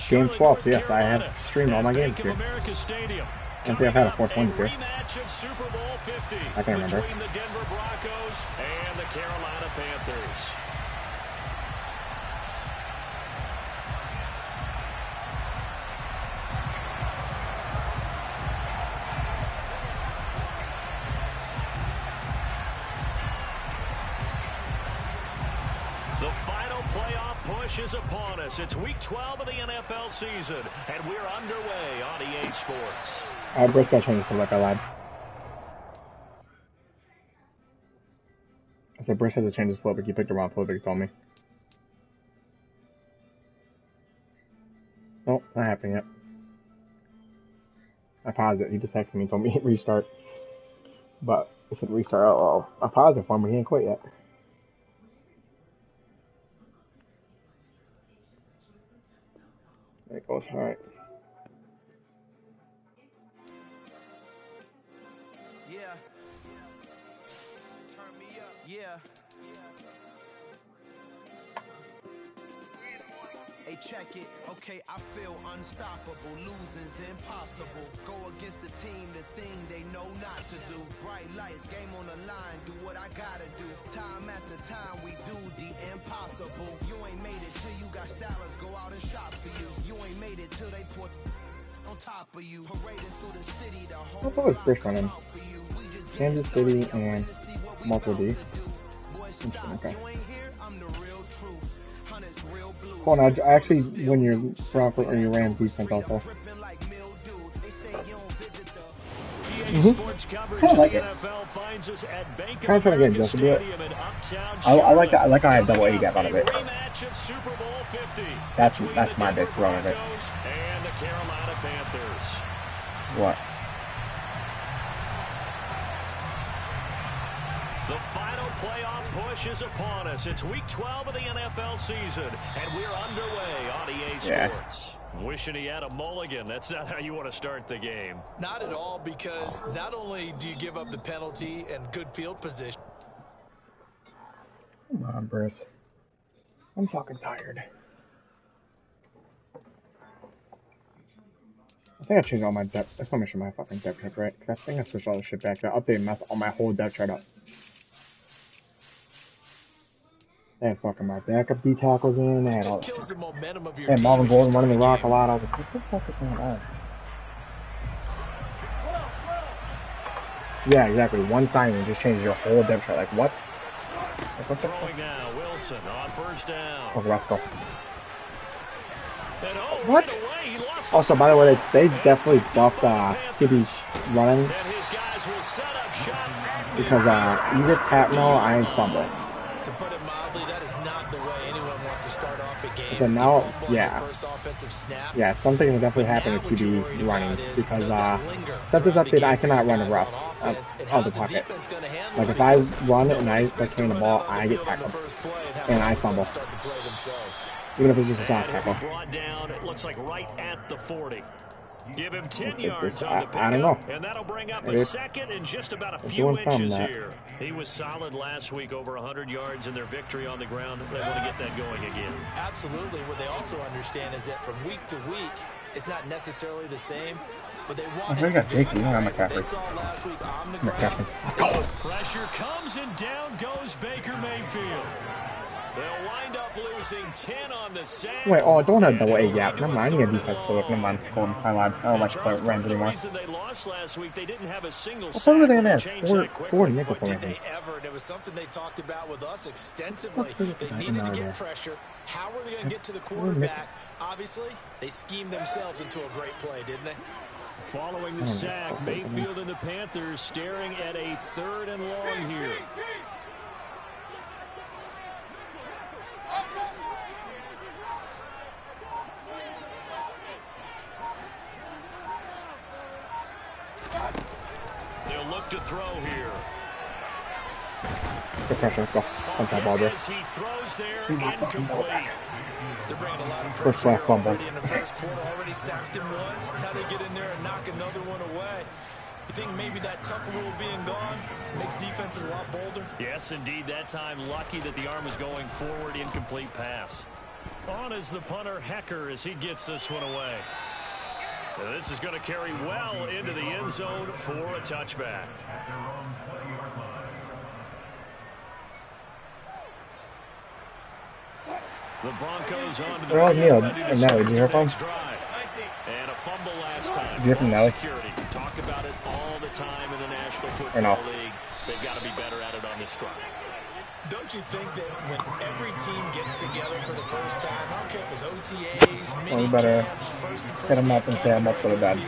Game 12, so yes, I have streamed all my games here. I think I've had a fourth one here. I can't remember. Between the Denver Broncos and the Carolina Panthers. The final playoff push is upon us. It's week 12 of the NFL season, and we're underway on EA Sports. Bruce got changed to look, I lied. I said Bruce has to change his flip, but he picked the wrong flip, he told me. Nope, not happening yet. I paused it, he just texted me and told me restart. But I said restart, oh, I paused it for him, but he ain't quit yet. There it goes, alright. Yeah. Turn me up. Yeah. Hey, check it. Okay, I feel unstoppable. Losing's impossible. Go against the team, the thing they know not to do. Bright lights, game on the line. Do what I gotta do. Time after time, we do the impossible. You ain't made it till you got stylers go out and shop for you. You ain't made it till they put on top of you. Parading through the city, the whole I thought it was first running. Kansas City and multiple D. Okay. Hold on, actually, when you're Broncos or your Rams defense also. I like it. Kind of trying to get adjusted to it. I like that. I like how I have double A gap out of it. That's my big throw of it. What? The final playoff push is upon us. It's week 12 of the NFL season, and we're underway on EA Sports. Yeah. Wishing he had a mulligan. That's not how you want to start the game. Not at all, because not only do you give up the penalty and good field position. Come on, Bruce. I'm fucking tired. I think I changed all my depth. I just want to make sure my fucking depth chart right, because I think I switched all the shit back. I updated all my whole depth chart up. They had fucking my backup D tackles in. They had all and Marvin Gordon running the rock a lot. I was like, what the fuck is going on? Yeah, exactly. One signing just changes your whole depth chart. Like, what? Like, what the fuck? Now, Wilson on first down. Oh, let's go. What? Also, by the way, they definitely buffed QB running. Because you get Pat Roll, I ain't fumble. To put it mildly, that is not the way anyone wants to start off a game. So now, yeah, something will definitely happen to QB running because since this update, I cannot run a rush out the pocket. Like if I run and I start carrying the ball, I get tackled and I fumble, even if it's just a soft tackle. Brought down, it looks like right at the 40. Give him 10 yards on the pickup, I don't know. And that'll bring up a second and just about a few inches here. He was solid last week, over 100 yards in their victory on the ground. They want to get that going again. Absolutely. What they also understand is that from week to week, it's not necessarily the same, but they want it to be. They saw last week on the ground. Pressure comes and down goes Baker Mayfield. They'll wind up losing 10 on the sack. Wait, oh, don't have double A gap. Never mind, I need a defense for it. Never mind, I lied. I don't like to play Rams anymore. They lost last week. They didn't have a single sack. What were they in there? Four nickel formations. Did they ever? And it was something they talked about with us extensively. They needed to get pressure. How were they going to get to the quarterback? Obviously, they schemed themselves into a great play, didn't they? Following the sack, Mayfield and the Panthers staring at a 3rd and long here. They'll look to throw here. Good pressure, let's go. On that ball, bro. He throws there, incomplete. They're bringing a lot of first pressure fumble. already in the first quarter. Already sacked him once. Now they get in there and knock another one away. You think maybe that Tucker rule being gone makes defenses a lot bolder? Yes, indeed. That time, lucky that the arm was going forward, incomplete pass. On is the punter, Hecker, as he gets this one away. And this is going to carry well into the end zone for a touchback. The Broncos on to the field, ready to start the next drive. And a fumble last time. Security. Talk about it all the time in the National Football League. They've got to be better at it on this drive. Don't you think that when every team gets together for the first time, I don't care if it's OTAs, mini camps, first hit him up and say I'm up for the bed.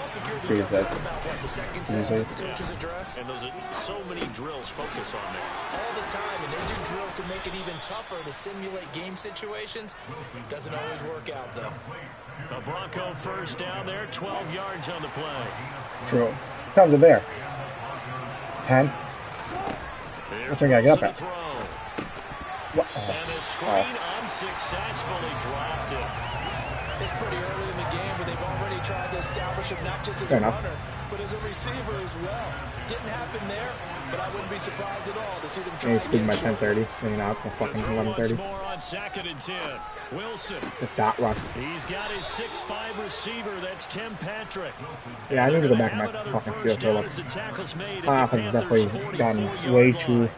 ball security comes up about what, the second set of the coach's address? And those are so many drills focus on that. All the time, and they do drills to make it even tougher to simulate game situations. Doesn't always work out, though. A Bronco first down there, 12 yards on the play. True. Comes it there. 10. I think I got that. And the screen unsuccessfully dropped it. It's pretty early in the game, but they've already tried to establish him not just as a runner, but as a receiver as well. Didn't happen there, but I wouldn't be surprised at all to see them try to get by 10:30. Maybe not. It's fucking 11:30. More on 2nd and 10. Wilson. The dot rush. He's got his 6'5" receiver. That's Tim Patrick. Yeah, I need to go back in my fucking field for look. My offense has definitely gotten way too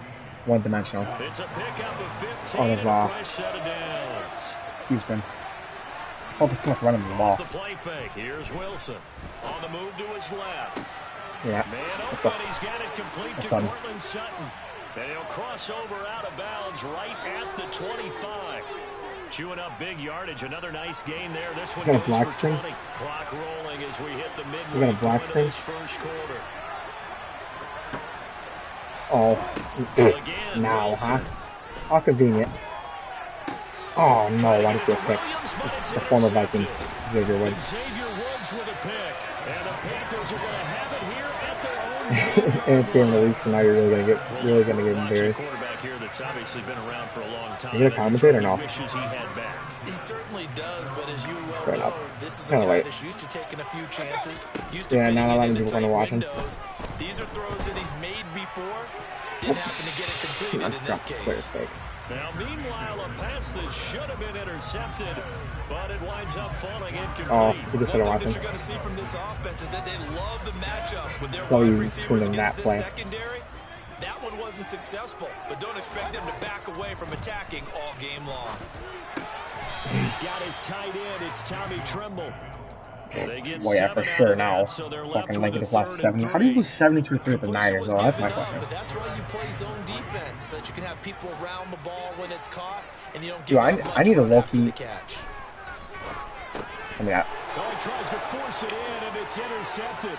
one-dimensional. It's a pickup of 15 out of fresh set of downs. Houston. Hope it's too much running the ball. The play fake. Here's Wilson on the move to his left. Yeah. Man open. He's got it complete to Cortland Sutton. And he'll cross over out of bounds right at the 25. Chewing up big yardage. Another nice gain there. This one goes for 20. Clock rolling as we hit the midway point of this first quarter. Oh, now, huh? How convenient. Oh no, why did you pick? The former Viking, Xavier Woods. Xavier Woods with a pick. And the Panthers are going to have it here at their own. And it's getting released, so now you're really gonna get embarrassed. Quarterback here that's obviously been around for a long time. Are you gonna commentate or no? Wishes he had back. He certainly does, but as you well know, this is a guy that's used to taking a few chances. Used to not a lot of people want to watch him. These are throws that he's made before. Didn't happen to get it completed in this case. Now, meanwhile, a pass that should have been intercepted, but it winds up falling incomplete. Oh, you just One thing that you're going to see from this offense is that they love the matchup with their wide receivers against this secondary. That one wasn't successful, but don't expect them to back away from attacking all game long. He's got his tight end. It's Tommy Tremble. Well, yeah, for sure now. Fucking like this last 7. How do you lose 72-3 with the Niners? Oh, that's my question. But that's why you play zone defense, so that you can have people around the ball when it's caught, and you don't get I need a low-key catch. I mean, he tries to force it in, and it's intercepted.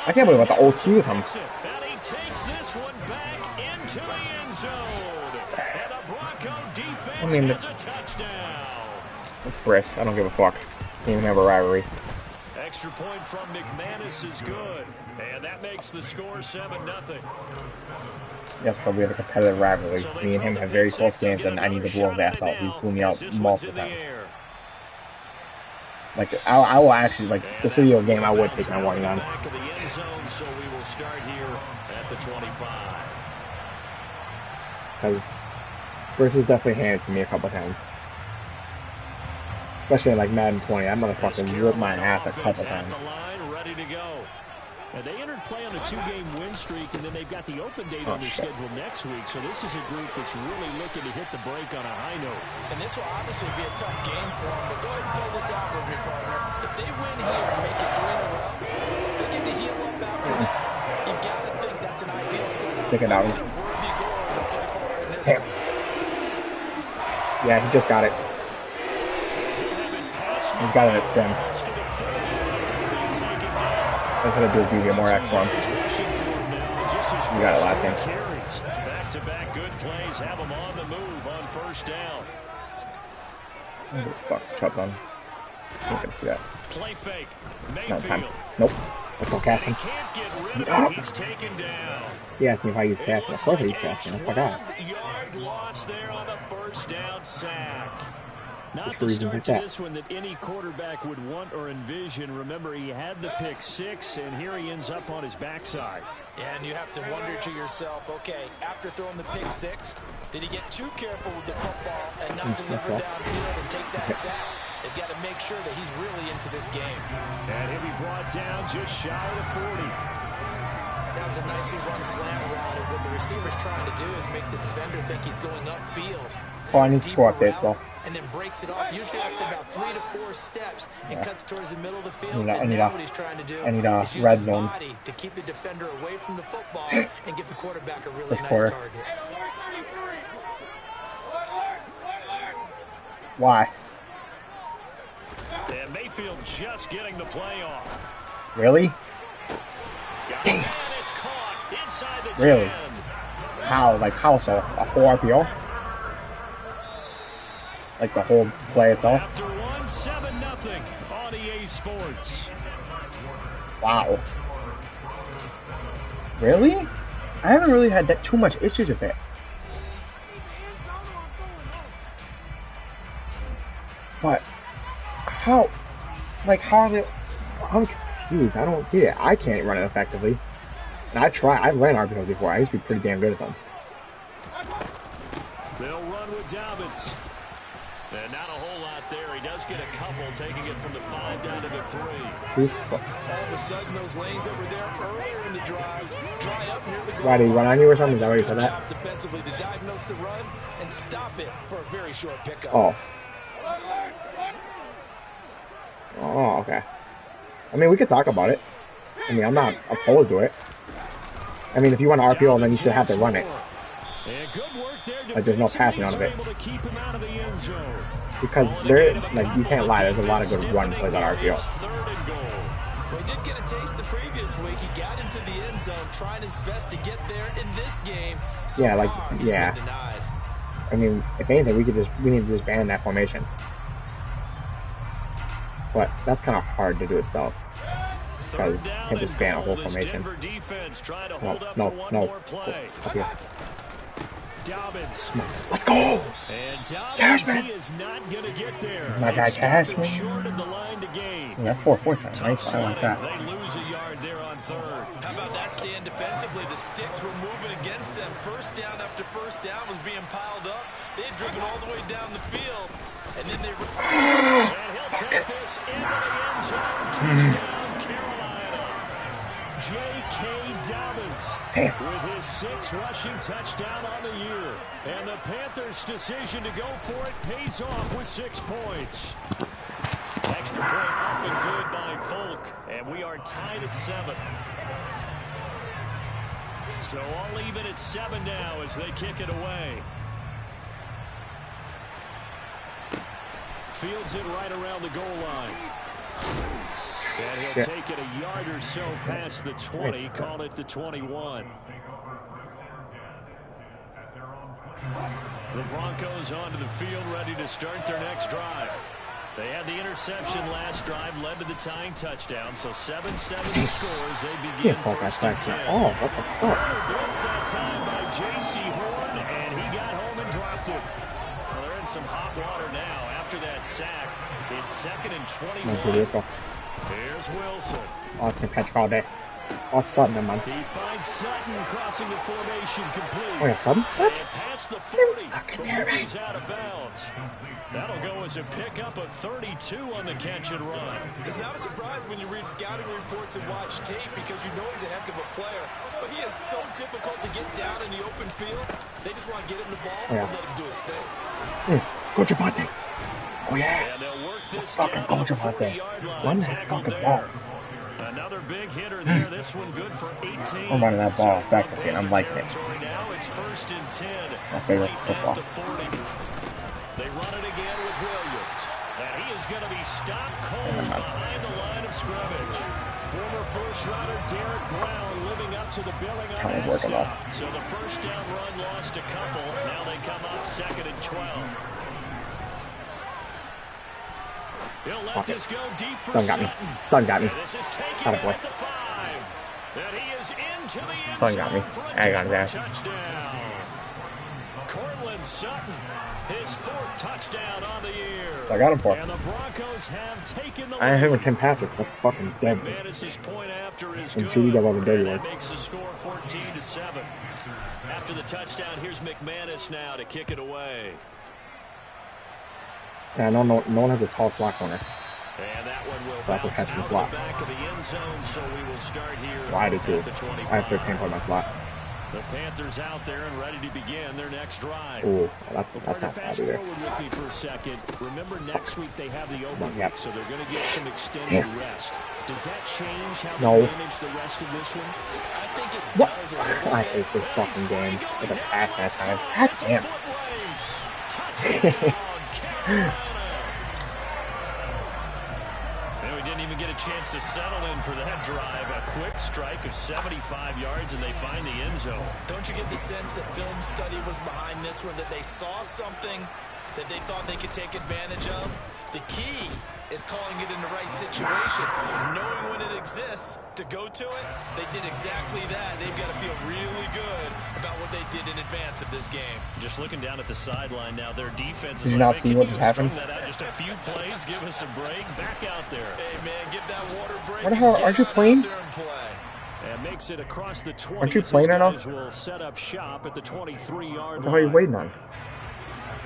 I can't believe what the old school with him. And he takes this one back into the end zone. And the Bronco defense has a touchdown. It's Briss. I don't give a fuck. Can't even have a rivalry. Extra point from McManus is good. And that makes the score 7-0. Yes, but we have a competitive rivalry. Me and him have very close games, and I need to blow his ass out. He blew me out multiple times. Like, I will actually, like, this video game, I would take my warning on. So we will start here at the 25. Because Briss has definitely handed to me a couple times. Especially in like Madden 20, that motherfucker whooped my ass a couple times. Ready to go. And they entered play on a 2-game win streak, and then they've got the open date on their schedule next week. So this is a group that's really looking to hit the break on a high note. And this will obviously be a tough game for them. But go ahead and play this out with me, partner. If they win here and make it 3 in a row, they get to heal up after that. You got to think that's an ideal setup. Check it out. Yeah, he just got it. He's got it at Sim. I could have do a more X for him. You got it last game. Back-to-back good plays have him on the move on first down. Oh, fuck, Chubb's on. I'm not gonna see that. Play fake. Not time. Nope. Let's go casting. He's taken down. He asked me if I use casting. Of course I use casting. I forgot. 12-yard loss there on the first down sack. Not the start to this one that any quarterback would want or envision. Remember, he had the pick 6, and here he ends up on his backside. Yeah, and you have to wonder to yourself, okay, after throwing the pick 6, did he get too careful with the football and not deliver downfield and take that sack? They've got to make sure that he's really into this game. And he'll be brought down just shy of 40. That was a nicely run slant route, and what the receiver's trying to do is make the defender think he's going upfield. Oh, I need score updates, though. And then breaks it off, usually after about 3 to 4 steps, and cuts towards the middle of the field. I need what he's trying to do is use red his zone body to keep the defender away from the football and give the quarterback a really nice target. Why? And Mayfield just getting the play off. Really? And it's caught inside the really? 10. How? Like how so? A whole RPO? Like the whole play itself? After 7-0 on EA Sports. Wow. Really? I haven't really had that too much issues with it. But how? Like how are they? I'm confused. I don't get it. I can't run it effectively. And I've ran RPOs before. I used to be pretty damn good at them. They'll run with Dobbins. And not a whole lot there. He does get a couple, taking it from the 5 down to the 3. All of a sudden, those lanes that were there earlier in the drive dry up near the goal. Why, did he run on you or something? Is that why you said that? Defensively to diagnose the run and stop it for a very short pickup. Oh. Oh, okay. I mean, we could talk about it. I mean, I'm not opposed to it. I mean, if you want an RPO, then you should have to run it. Like, there's no passing out of it. Because there, like, you can't lie. There's a lot of good run plays on RPO. Well, he did get a taste the previous week. He got into the end zone, trying his best to get there in this game. So yeah, like, yeah. I mean, if anything, we need to just ban that formation. But that's kind of hard to do itself. Because you can't just ban a whole formation. No. Up here. Dobbins. Let's go! And Dobbins, he is not going to get there. My guy Cashman. Short of the line to gain. Yeah, 4-4 time. Nice. I like that. They lose a yard there on 3rd. How about that stand defensively? The sticks were moving against them. First down after first down was being piled up. They had driven all the way down the field. And then they... and he'll take this into the end zone. Touchdown, Carolina. J.K. Dobbins with his 6th rushing touchdown on the year. And the Panthers' decision to go for it pays off with 6 points. Extra point up and good by Folk. And we are tied at 7. So all even at 7 now as they kick it away. Fields it right around the goal line. And he'll take it a yard or so past the 20, call it the 21. The Broncos onto the field, ready to start their next drive. They had the interception last drive, led to the tying touchdown, so 7-7 scores. They begin first and 10. Oh, what the fuck? Blitz that time by J.C. Horn, and he got home and dropped it. Well, they're in some hot water now after that sack. It's 2nd and 21. Here's Wilson. Oh, I can catch all day. Oh, it's Sutton, man. He finds Sutton crossing the formation complete. Oh, yeah, Sutton? What? And past the 40 before he's out of bounds. That'll go as a pickup of 32 on the catch and run. It's not a surprise when you read scouting reports and watch tape because you know he's a heck of a player. But he is so difficult to get down in the open field. They just want to get him the ball and let him do his thing. Go Javante. Oh, yeah. And they'll work this fucking go Javante. Run that fucking ball. Another big hitter there. This one good for 18. I'm running that ball effectively, and I'm liking it. Now it's 1st and 10. My favorite football. They run it again with Williams. And he is going to be stopped cold behind the line of scrimmage. Former first-rounder Derek Brown living up to the billing on that stop. So the first down run lost a couple. Now they come up 2nd and 12. He'll let this go deep for Sutton. Son got me. This is taken Got it, boy. at the 5. And he is into the end Son got me. zone for a I got his ass. touchdown. Cortland Sutton, his 4th touchdown on the year. I got him for. And the Broncos have taken the lead. I am him with Tim Patrick. That's fucking dead. McManus's point after is And good. Judy got all the dirty work. That makes the score 14-7. After the touchdown, here's McManus now to kick it away. Yeah, no one has a tall slot corner. And that one will So I can bounce catch out the of slot. the back of the end zone, so we will start here Well, I do too. at the 25. I have 13 for my slot. The Panthers out there and ready to begin their next drive. Ooh, that's Partner, not bad fast either. forward with me for a second. Remember, next week they have the open Yep. week, so they're going to get some extended rest. Does that change how No. they manage the rest of this one? I think it What? does a little I bit. hate this fucking game. With a pass that time. God damn. Touchdown, Carolina. And we didn't even get a chance to settle in for that drive. A quick strike of 75 yards, and they find the end zone. Don't you get the sense that film study was behind this one, that they saw something that they thought they could take advantage of? The key is calling it in the right situation, knowing when it exists to go to it. They did exactly that. They've got to feel really good about what they did in advance of this game. Just looking down at the sideline now, their defense Did is you like, not hey, see can what you just happened? string that out just a few plays, give us a break, back out there. Hey, man, give that water break. What the hell? and Aren't get you out playing? there and play. And makes it across the 20. Aren't you playing right now? Will set up shop at the 23-yard What the hell are you line. waiting on?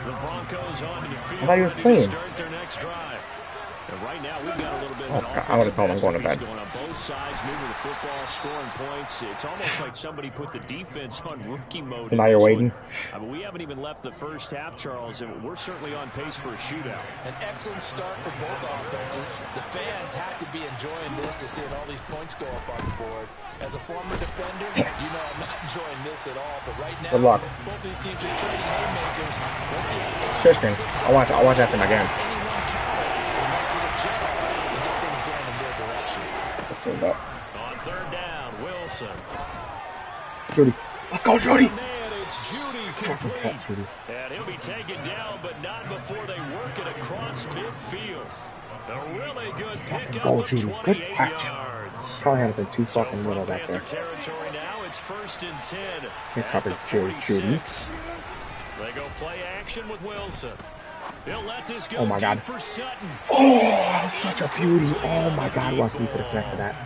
The Broncos onto the field, I thought you were ready playing. to start their next drive. And right now, we've got a little bit of Oh, an God, I would've told him I'm going to bed. going on both sides, moving the football, scoring points. It's almost like somebody put the defense on rookie mode. So now you're waiting? I mean, we haven't even left the first half, Charles, and we're certainly on pace for a shootout. An excellent start for both offenses. The fans have to be enjoying this to see all these points go up on the board. As a former defender, you know I'm not enjoying this at all. But right now, Good luck. both these teams are trading haymakers. Let's see. Share screen. I'll watch after my game. Anyone counter. And let's see the jet and get things going in their direction. Let's see that. On 3rd down, Wilson. Judy. Let's go, Judy! Man, it's Judy Fucking complete. cut, Judy. And he'll be taken down, but not before they work it across midfield. A really good pickup Go, of Judy. Good 28 catch. yards. Probably had to been too So fucking from little back there. Panther territory now, it's 1st and 10. Good at coverage, the Judy. 46. They go play action with Wilson. He'll let this go Oh my deep God. for Sutton. Oh, such a beauty. Oh my God, Wesley could have connected that.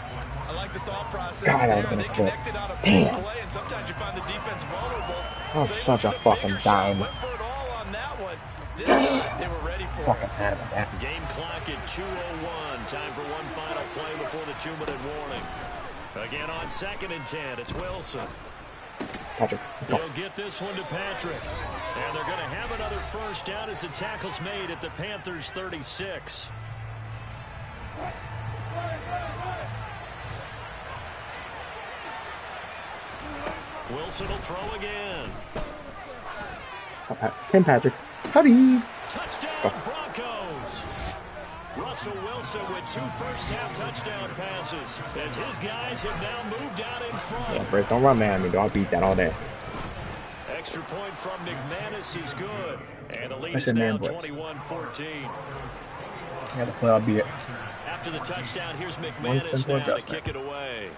I like the thought process God, that there. would've been They a clip. connected on a big Damn. play, and sometimes you find the defense vulnerable. That was So they such went a for the fucking bigger shot, dime. went for it all on that one. This time, they were ready for Fucking it. had it, man. Game clock at 2:01. Time for one final play before the 2-minute warning. Again on 2nd and 10. It's Wilson. Patrick, let's go. They'll get this one to Patrick. And they're going to have another first down as the tackle's made at the Panthers' 36. Wilson will throw again. Tim Patrick. Howdy. Touchdown, Broncos. Russell Wilson with 2 first-half touchdown passes as his guys have now moved out in front. Yeah, Brett, don't run man at me, dog. I'll beat that all day. Extra point from McManus is good. And the lead I is said now man blitz. 21-14. Yeah, the play, I'll beat it. After the touchdown, here's One McManus simple now to adjustment. kick it away.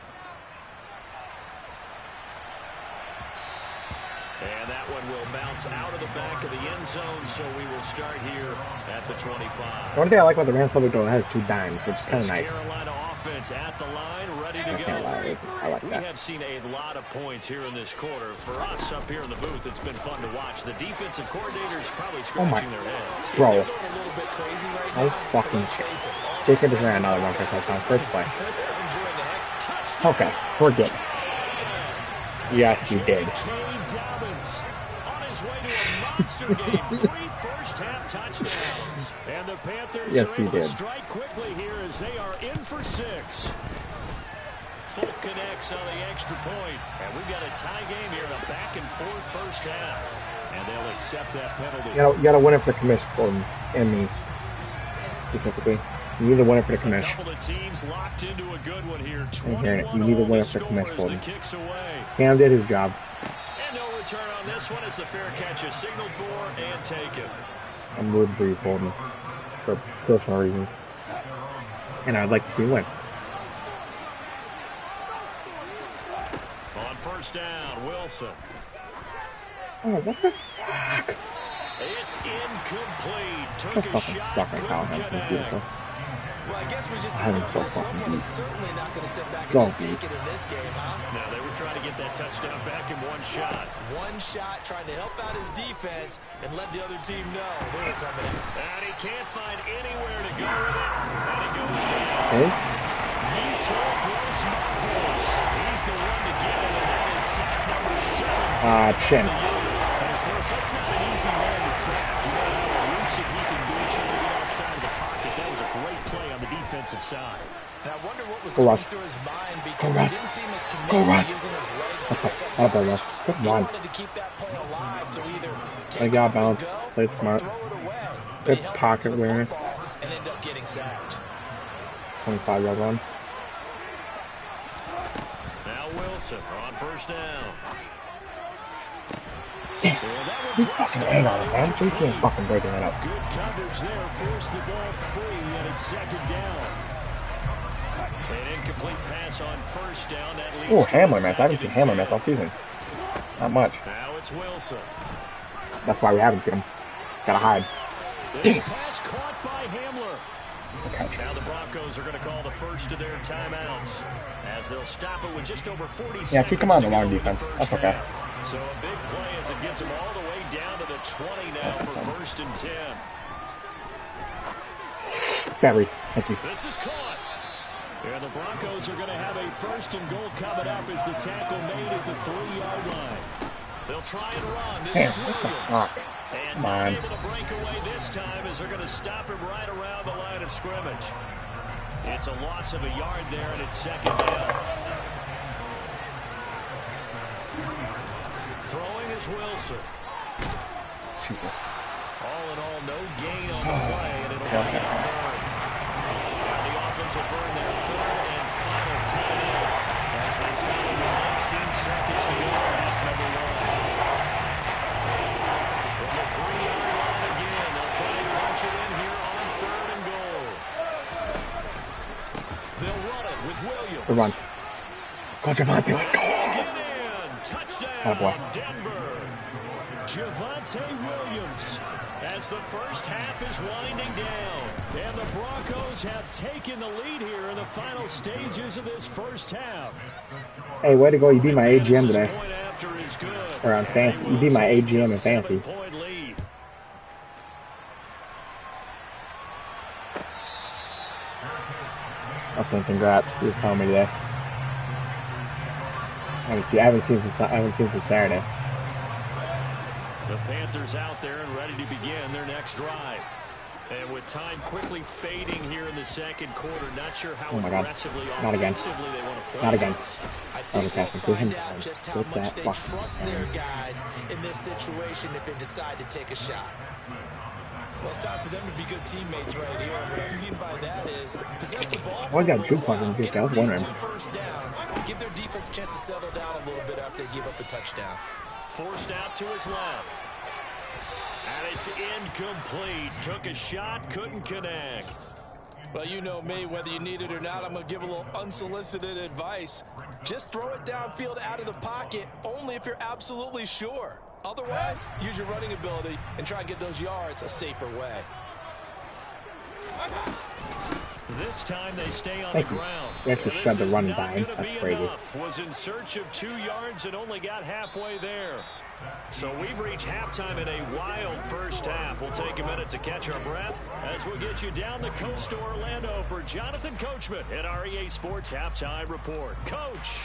And that one will bounce out of the back of the end zone, so we will start here at the 25. The only thing I like about the Rams public door, it has 2 dimes, which is kind of This nice. Carolina offense at the line, ready to I can't go. lie, I like We that. have seen a lot of points here in this quarter. For us up here in the booth, it's been fun to watch. The defensive coordinators probably Oh my, scratching their heads. bro. They're going a little bit crazy right Oh, now. fucking Let's face it, all Jacob is ran another one for touchdown. First play. they're enjoying the heck. Okay, we're good. Yes, you did. On his way to a monster game, 3 first-half touchdowns. And the Panthers Yes, are he able to did. strike quickly here as they are in for 6. Full connects on the extra point. And we've got a tie game here, a back-and-forth first half. And they'll accept that penalty. You gotta win it for the commission, Gordon, and me, specifically. You need to win it for the A commission. couple of teams locked into a good one here. I'm hearing it. You need to win it for the commission, Gordon. Gordon. Kicks away. Cam did his job. And no return on this one as the fair catch is signaled for and taken. I'm rooting for you, Gordon, for personal reasons. And I'd like to see you win. On first down, Wilson. Oh, what the fuck? It's incomplete. Took Just a fucking shot. stuck in Kyle Hansen's beautiful. Well, I guess we just I'm discovered so that fucking someone is deep. certainly not going to sit back and So just deep. take it in this game, huh? Now, they were trying to get that touchdown back in one shot. One shot, trying to help out his defense and let the other team know they were coming in. And he can't find anywhere to go with it. And he goes down. Hey? He took Los Matos. He's the one to get it, and that is sack number 7. Chin. And of course, that's not an easy man to sack. You know how elusive he can be trying to get outside of the pocket. That was a great play on the defensive side. And I wonder what was Go going Russ. through his mind Go because Russ. he didn't seem as Go committed Russ. to using his legs to Okay. pick up I'll play yards. Russ. Good He one. wanted to keep that play alive to either I take got off and balance. go Played or smart. throw it away. But Good he held on pocket to the awareness. football and ended up getting sacked. 25-yard run. Now Wilson on first down. You fucking hang on it, man. JC ain't fucking breaking it up. Good coverage there. Force the ball free, and it's second down. An incomplete pass on first down. That leads Oh, to Hamler a mess. I haven't seen second Hamler and mess all 10. season. Not much. Now it's Wilson. That's why we haven't seen him. Gotta hide. This pass caught by Hamler. Okay. Now the Broncos are going to call the first of their timeouts as they'll stop it with just over 40 seconds. Yeah, keep him on the to line go in defense. the first That's okay. half. So a big play as it gets him all the way down to the 20 now for first and 10. Barry, thank you. This is caught. And the Broncos are going to have a first and goal coming up as the tackle made at the 3-yard line. They'll try and run. This is Williams. Fuck. And Come not on. able to break away this time as they're going to stop him right around the line of scrimmage. It's a loss of a yard there, and it's second down. Throwing is Wilson. Jesus. All in all, no gain on the play, and it'll bring up third. Now the offense will burn their third and final timeout as they stop it with 19 seconds to go in half number 1. From the 3-yard line again, they'll try and punch it in here on third and goal. They'll run it with Williams. Good run. Go, Javante, let's go. Get in. Touchdown, Oh, boy. Denver. Javante Williams as the first half is winding down. And the Broncos have taken the lead here in the final stages of this first half. Hey, way to go. You beat my AGM today. Point after is good. Or on fantasy. You beat my AGM in fantasy. 7-point lead. Okay, congrats. You were telling me today. I haven't seen since Saturday. The Panthers out there and ready to begin their next drive. And with time quickly fading here in the second quarter, not sure how aggressively Not again. offensively they want to play. Not again. I think we'll find out just how much they trust their guys in this situation if they decide to take a shot. Well, it's time for them to be good teammates right here. And what I mean by that is possess the ball. I got juke fucking good. I was wondering. 2 first downs. Give their defense a chance to settle down a little bit after they give up a touchdown. Forced out to his left. And it's incomplete. Took a shot, couldn't connect. Well, you know me, whether you need it or not, I'm going to give a little unsolicited advice. Just throw it downfield out of the pocket, only if you're absolutely sure. Otherwise, use your running ability and try and get those yards a safer way. This time they stay on Thank the you. ground. We actually And shoved the this is run not by him. gonna That's be crazy. enough. Was in search of 2 yards and only got halfway there. So we've reached halftime in a wild first half. We'll take a minute to catch our breath as we get you down the coast to Orlando for Jonathan Coachman at our EA Sports Halftime Report. Coach.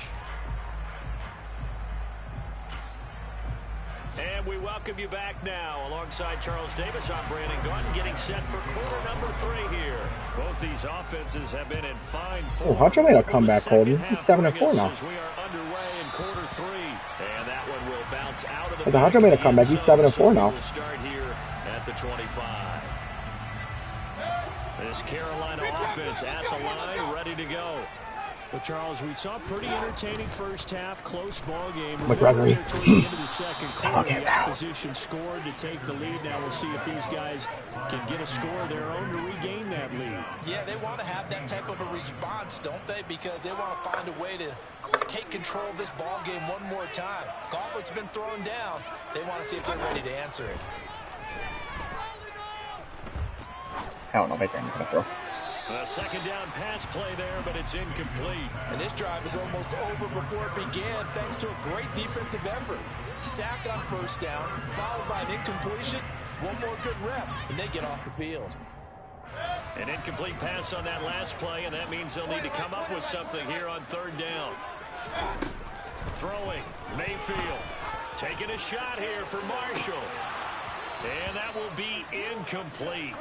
And we welcome you back now. Alongside Charles Davis, I'm Brandon Gordon, getting set for quarter number 3 here. Both these offenses have been in fine form. Oh, Hutch made a comeback, Colton. He's 7-4 now. As we are underway in quarter 3. And that one will bounce out of the But Hutch made a comeback. He's 7-4 now. We'll start here at the 25. This Carolina offense at the line, ready to go. Well, Charles, we saw pretty entertaining first half, close ball game. Toward the end of the second quarter, the opposition scored to take the lead. Now we'll see if these guys can get a score of their own to regain that lead. Yeah, they want to have that type of a response, don't they? Because they want to find a way to take control of this ball game one more time. Gauntlet's been thrown down. They want to see if they're ready to answer it. I don't know if I'm going to throw. A second down pass play there, but it's incomplete. And this drive is almost over before it began, thanks to a great defensive effort. Sack on first down, followed by an incompletion. One more good rep, and they get off the field. An incomplete pass on that last play, and that means they'll need to come up with something here on third down. Throwing, Mayfield. Taking a shot here for Marshall. And that will be incomplete.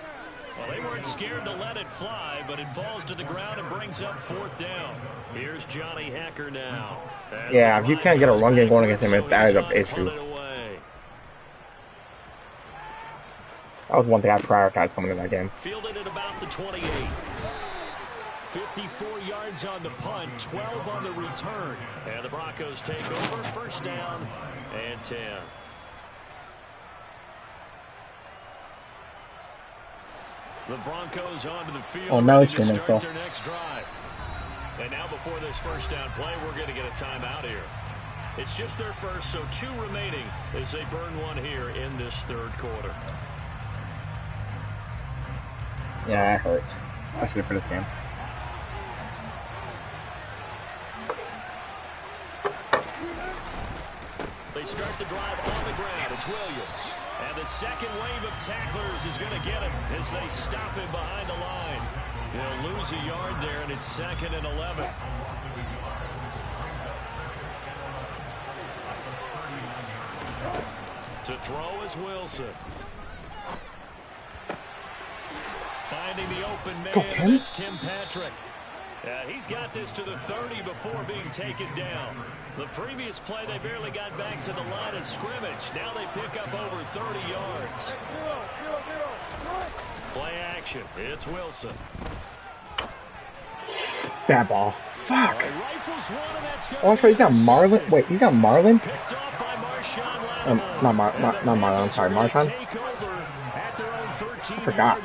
Well, they weren't scared to let it fly, but it falls to the ground and brings up fourth down. Here's Johnny Hacker now. Yeah, if you can't get a run game going against him, that is an issue. That was one thing I prioritized coming in that game. Fielded at about the 28. 54 yards on the punt, 12 on the return. And the Broncos take over, first down and 10. The Broncos onto the field. Oh, now he's streaming, so. Their next drive. And now before this first down play, we're going to get a timeout here. It's just their first, so 2 remaining as they burn one here in this third quarter. Yeah, that hurt. Especially for this game. They start the drive on the ground. It's Williams. And the second wave of tacklers is going to get him as they stop him behind the line. They'll lose a yard there, and it's 2nd and 11. To throw is Wilson. Finding the open man, it's Tim Patrick. He's got this to the 30 before being taken down. The previous play, they barely got back to the line of scrimmage. Now they pick up over 30 yards. Play action. It's Wilson. Bad ball. Fuck. Oh, that's right. You got Marlon. Wait, you got Marlon? Not Marlon. I'm sorry, Marshawn. I forgot.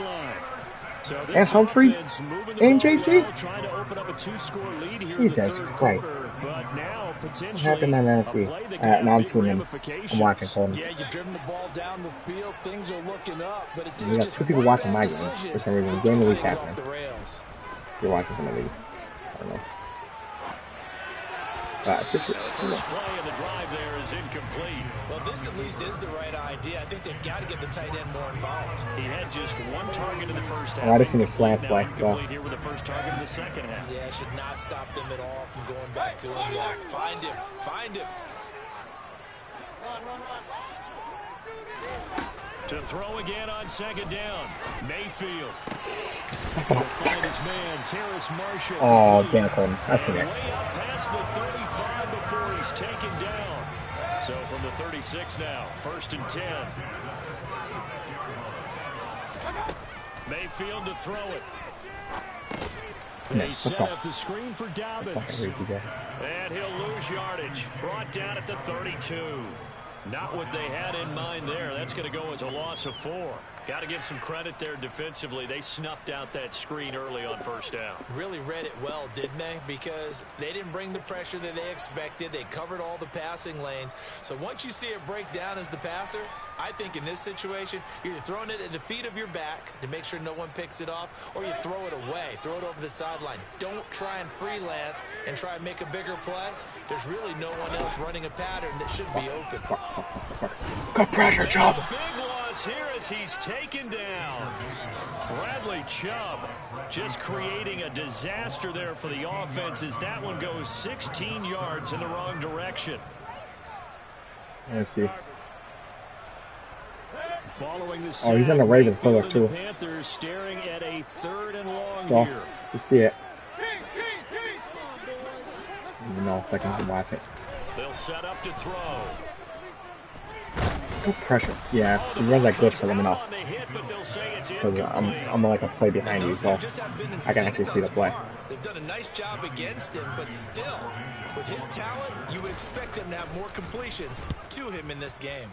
And Humphrey and JC. Jesus Christ. What happened in NFC? Now I'm tuning in. I'm watching Colton. Yeah, you've driven the ball down the field. Things are looking up, but it we got 2 people watching my game for some reason. Game of the week happening. You're watching some of these. I don't know. The first play of the drive there is incomplete. Well, this at least is the right idea. I think they've got to get the tight end more involved. He had just 1 target in the first half. I just seen a slant play. So. Here with the first target in the second half. Yeah, should not stop them at all from going back to him. Yeah, find him. Find him. To throw again on second down. Mayfield. Will find his man, Terrace Marshall. Oh, damn, Colton. I see that. Way up past the 35 before he's taken down. So from the 36 now, 1st and 10. Mayfield to throw it. They set up the screen for Dobbins. And he'll lose yardage. Brought down at the 32. Not what they had in mind there. That's going to go as a loss of 4. Got to give some credit there defensively. They snuffed out that screen early on first down. Really read it well, didn't they? Because they didn't bring the pressure that they expected. They covered all the passing lanes. So once you see it break down as the passer, I think in this situation, you're either throwing it at the feet of your back to make sure no one picks it off, or you throw it away, throw it over the sideline. Don't try and freelance and try and make a bigger play. There's really no one else running a pattern that should be open. Good pressure, Chubb. Big loss here as he's taken down. Bradley Chubb just creating a disaster there for the offense as that one goes 16 yards in the wrong direction. Let's see. Following the he's on the Ravens further too. Panthers staring at a 3rd and long here. You see it. Even though I can watch it. They'll set up to throw. No pressure. Yeah, if you run that glitch, let me know. Because I'm like a play behind you, so I can actually see the play. They've done a nice job against him, but still, with his talent, you would expect him to have more completions to him in this game.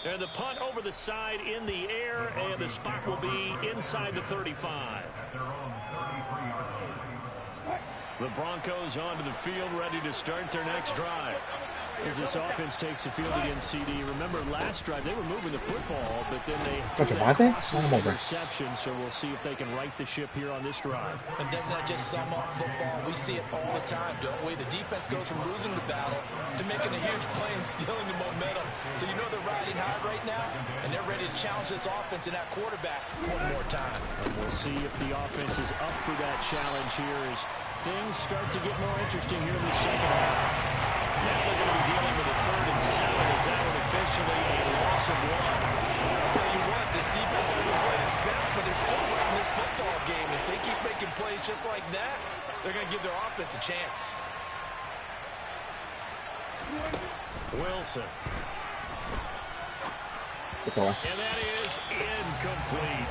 And the punt over the side in the air, and the spot will be inside the 35. The Broncos onto the field, ready to start their next drive. As this offense takes the field against CD. Remember last drive they were moving the football, but then they threw that costly interception, so we'll see if they can right the ship here on this drive. And doesn't that just sum up football? We see it all the time, don't we? The defense goes from losing the battle to making a huge play and stealing the momentum. So you know they're riding high right now, and they're ready to challenge this offense and that quarterback one more time. And we'll see if the offense is up for that challenge here as things start to get more interesting here in the second half. Now they're going to be dealing with a 3rd and 7 as that one officially a loss of 1. I'll tell you what, this defense hasn't played its best, but they're still winning this football game. If they keep making plays just like that, they're going to give their offense a chance. Wilson. And that is incomplete.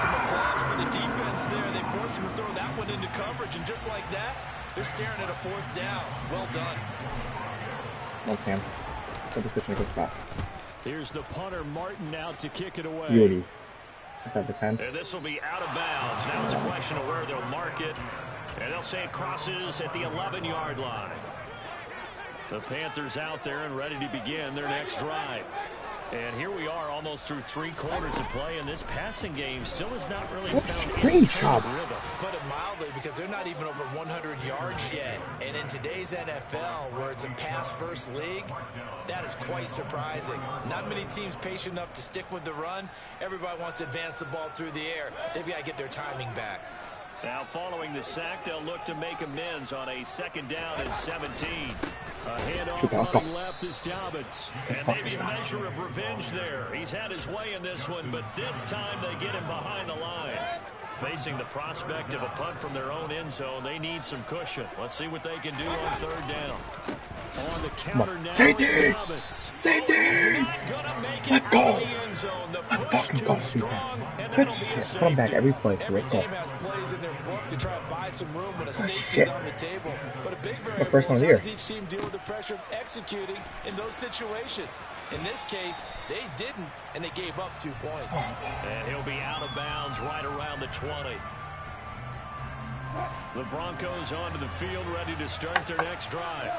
Some applause for the defense there. They forced him to throw that one into coverage, and just like that, they're staring at a 4th down. Well done. Well, Sam. Put the fish in a good spot. Here's the punter Martin out to kick it away. Beauty. At the 10. And this will be out of bounds. Now it's a question of where they'll mark it. And they'll say it crosses at the 11-yard line. The Panthers out there and ready to begin their next drive. And here we are almost through 3 quarters of play, and this passing game still has not really found any kind of rhythm. Put it mildly, because they're not even over 100 yards yet. And in today's NFL, where it's a pass-first league, that is quite surprising. Not many teams patient enough to stick with the run. Everybody wants to advance the ball through the air. They've got to get their timing back. Now following the sack, they'll look to make amends on a 2nd down and 17. A handoff running left is Dobbins. And maybe a measure of revenge there. He's had his way in this one, but this time they get him behind the line. Facing the prospect of a punt from their own end zone, they need some cushion. Let's see what they can do on 3rd down. On the counter now, it's Dobbins. Let's go. Let's fucking go, strong, and good shit. Put him back every play. Every team has plays in their book to try to buy some room when a safety's on the table. But a big variable is how does each team deal with the pressure of executing in those situations. In this case, they didn't, and they gave up 2 points. And he'll be out of bounds right around the 20. The Broncos onto the field, ready to start their next drive.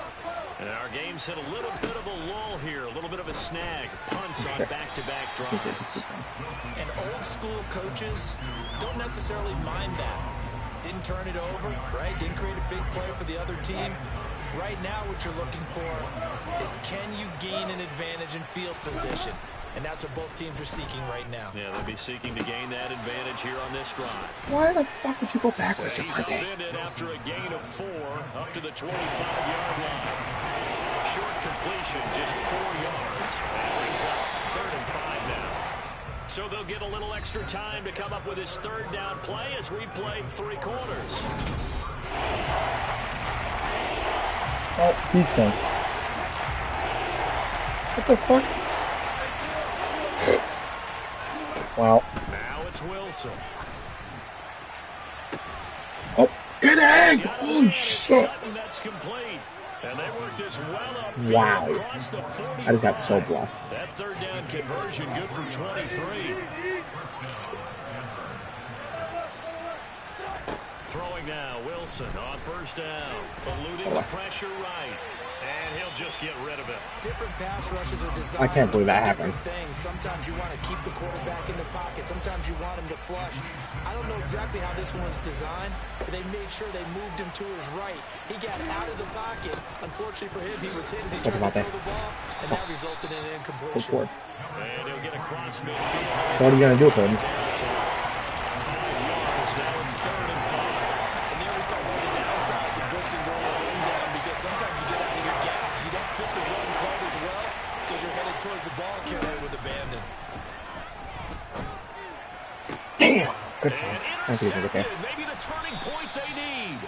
And our game's hit a little bit of a lull here, a little bit of a snag. Punts on back-to-back drives. And old-school coaches don't necessarily mind that. Didn't turn it over, right? Didn't create a big play for the other team. Right now, what you're looking for is, can you gain an advantage in field position? And that's what both teams are seeking right now. Yeah, they'll be seeking to gain that advantage here on this drive. Why the fuck would you go backwards? He's upended after a gain of 4 up to the 25-yard line. Short completion, just 4 yards. That brings up 3rd and 5 now. So they'll get a little extra time to come up with his 3rd down play as we've played 3 quarters. Oh, he's safe. What the fuck? Wow. Now it's Wilson. Oh, good egg! Holy shit! That's complete. And they worked this well up. Wow. I just got so blessed. That 3rd down conversion good for 23. Throwing now, Wilson on 1st down. Eluding the pressure right. And he'll just get rid of it. Different pass rushes are designed. I can't believe that happened. Sometimes you want to keep the quarterback in the pocket. Sometimes you want him to flush. I don't know exactly how this one was designed, but they made sure they moved him to his right. He got out of the pocket. Unfortunately for him, he was hit as he tried to throw the ball, and that resulted in an incompletion. And he'll get across midfield. What are you going to do for him? 5 yards. Now it's 3rd and 5. And there we saw one of the downsides of blitzing during a run down, because sometimes you get out of your gaps. You don't fit the run quite as well because you're headed towards the ball carrier with abandon. Damn! Good job. Intercepted. Maybe the turning point they need.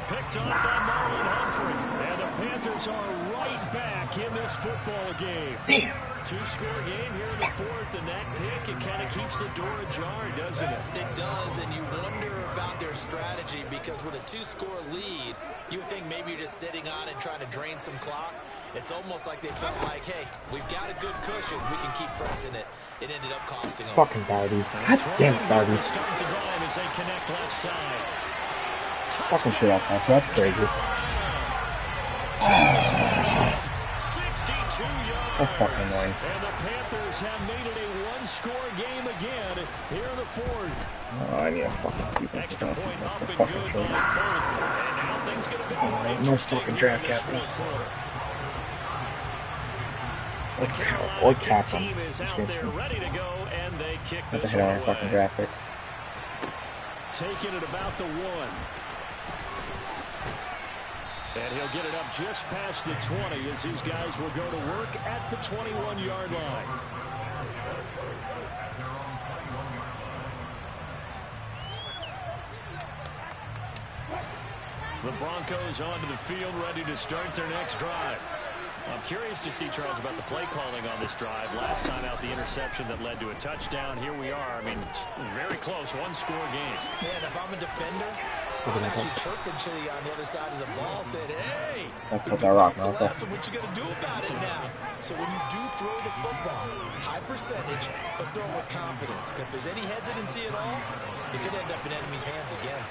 Picked up by Marlon Humphrey. And the Panthers are right back in this football game. Damn. Two-score game here in the fourth, and that pick, it kind of keeps the door ajar, doesn't it? It does, and you wonder about their strategy, because with a two-score lead, you would think maybe you're just sitting on and trying to drain some clock. It's almost like they felt like, hey, we've got a good cushion. We can keep pressing it. It ended up costing them. Fucking Darby. God damn it, Darby. Start the drive as they connect left side. Fucking shit outside, so that's crazy. 62 yards. That's fucking annoying. And the Panthers have made it a one-score game again here in the fourth. Oh, I need a fucking defense. Extra point up and good Fucking by shit. Fulton. And now things get a bit more No interesting fucking here in draft this capital. fourth quarter. The Or Carolina cap them. team is out there ready to go, and they kick What the this hell one are fucking away. draft picks? Taking it about the 1. And he'll get it up just past the 20 as these guys will go to work at the 21-yard line. The Broncos onto the field, ready to start their next drive. I'm curious to see, Charles, about the play calling on this drive. Last time out, the interception that led to a touchdown. Here we are. I mean, very close, one-score game. Yeah, and if I'm a defender, I'm actually chirping Chili on the other side of the ball, saying, hey, That's what that rock, man. what you going to do about it now? So when you do throw the football, high percentage, but throw it with confidence. Because if there's any hesitancy at all, it could end up in enemy's hands again.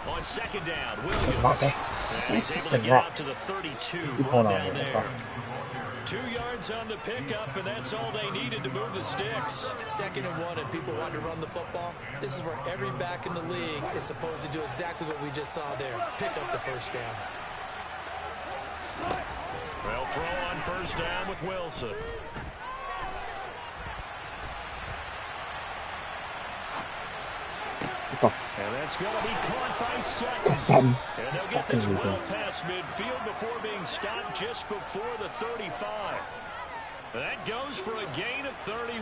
On second down, Williams. And he's able to get out to the 32. Run down there. 2 yards on the pickup, and that's all they needed to move the sticks. 2nd and 1, and people want to run the football. This is where every back in the league is supposed to do exactly what we just saw there. Pick up the first down. They'll throw on first down with Wilson. And that's going to be caught by Sutton. And they'll get this well past midfield before being stopped just before the 35. That goes for a gain of 31.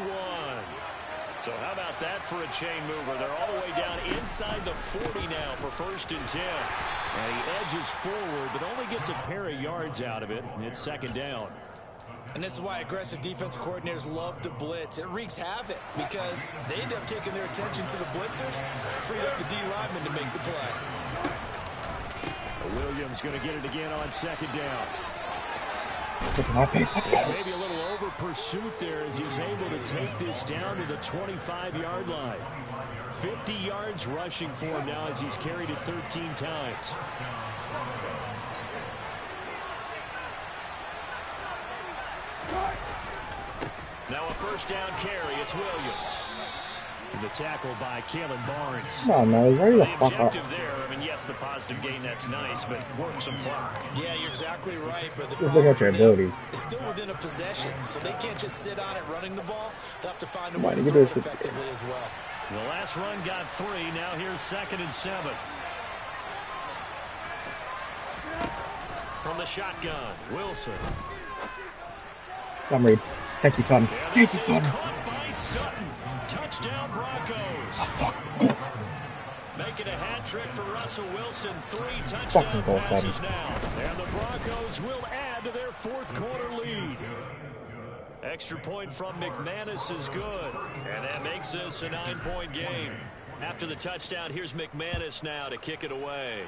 So how about that for a chain mover? They're all the way down inside the 40 now for 1st and 10. And he edges forward, but only gets a pair of yards out of it. And it's 2nd down. And this is why aggressive defensive coordinators love to blitz. It wreaks havoc because they end up taking their attention to the blitzers, freed up the D lineman to make the play. Williams going to get it again on 2nd down. Maybe a little over pursuit there as he's able to take this down to the 25-yard line. 50 yards rushing for him now as he's carried it 13 times. Now a first down carry. It's Williams. And the tackle by Kalen Barnes. No, no, he's ready to fuck up. The objective there, I mean, yes, the positive gain, that's nice, but work some clock. Yeah, you're exactly right. But the Just look at your abilities. It's still within a possession, so they can't just sit on it running the ball. They'll have to find a way to do it effectively as well. The last run got 3. Now here's 2nd and 7. From the shotgun, Wilson. I'm ready. Thank you, son. Thank you, son. Caught by Sutton. Touchdown Broncos. Making a hat trick for Russell Wilson. 3 touchdown passes now. And the Broncos will add to their 4th quarter lead. Extra point from McManus is good. And that makes this a 9-point game. After the touchdown, here's McManus now to kick it away.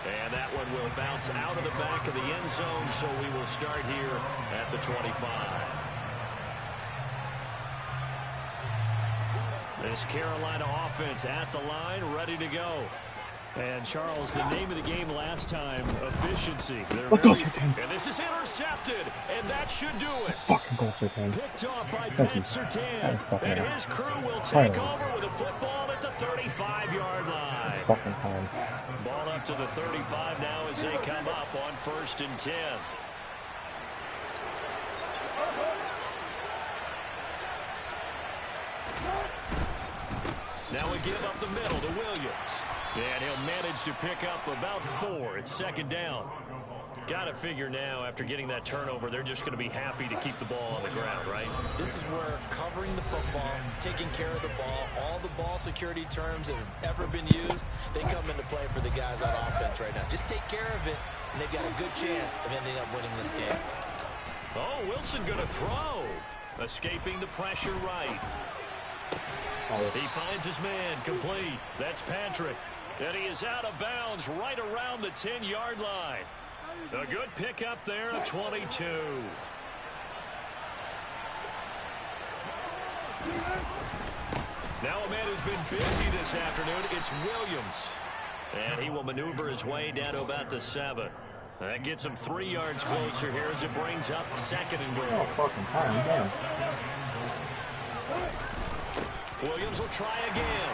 And that one will bounce out of the back of the end zone, so we will start here at the 25. This Carolina offense at the line, ready to go. And, Charles, the name of the game last time, efficiency. And this is intercepted, and that should do it. Picked off by Pat Surtain. And his crew will take over with a football at the 35-yard line. Ball up to the 35 now as they come up on 1st and 10. Now we give up the middle to Williams. And he'll manage to pick up about 4. It's 2nd down. Got to figure now, after getting that turnover, they're just going to be happy to keep the ball on the ground, right? This is where covering the football, taking care of the ball, all the ball security terms that have ever been used, they come into play for the guys on offense right now. Just take care of it, and they've got a good chance of ending up winning this game. Oh, Wilson going to throw. Escaping the pressure right. He finds his man, complete. That's Patrick. And he is out of bounds right around the 10-yard line. A good pickup there, a 22. Now a man who's been busy this afternoon, it's Williams. And he will maneuver his way down to about the 7. That gets him 3 yards closer here as it brings up 2nd and goal. Oh, fucking time, damn. Williams will try again.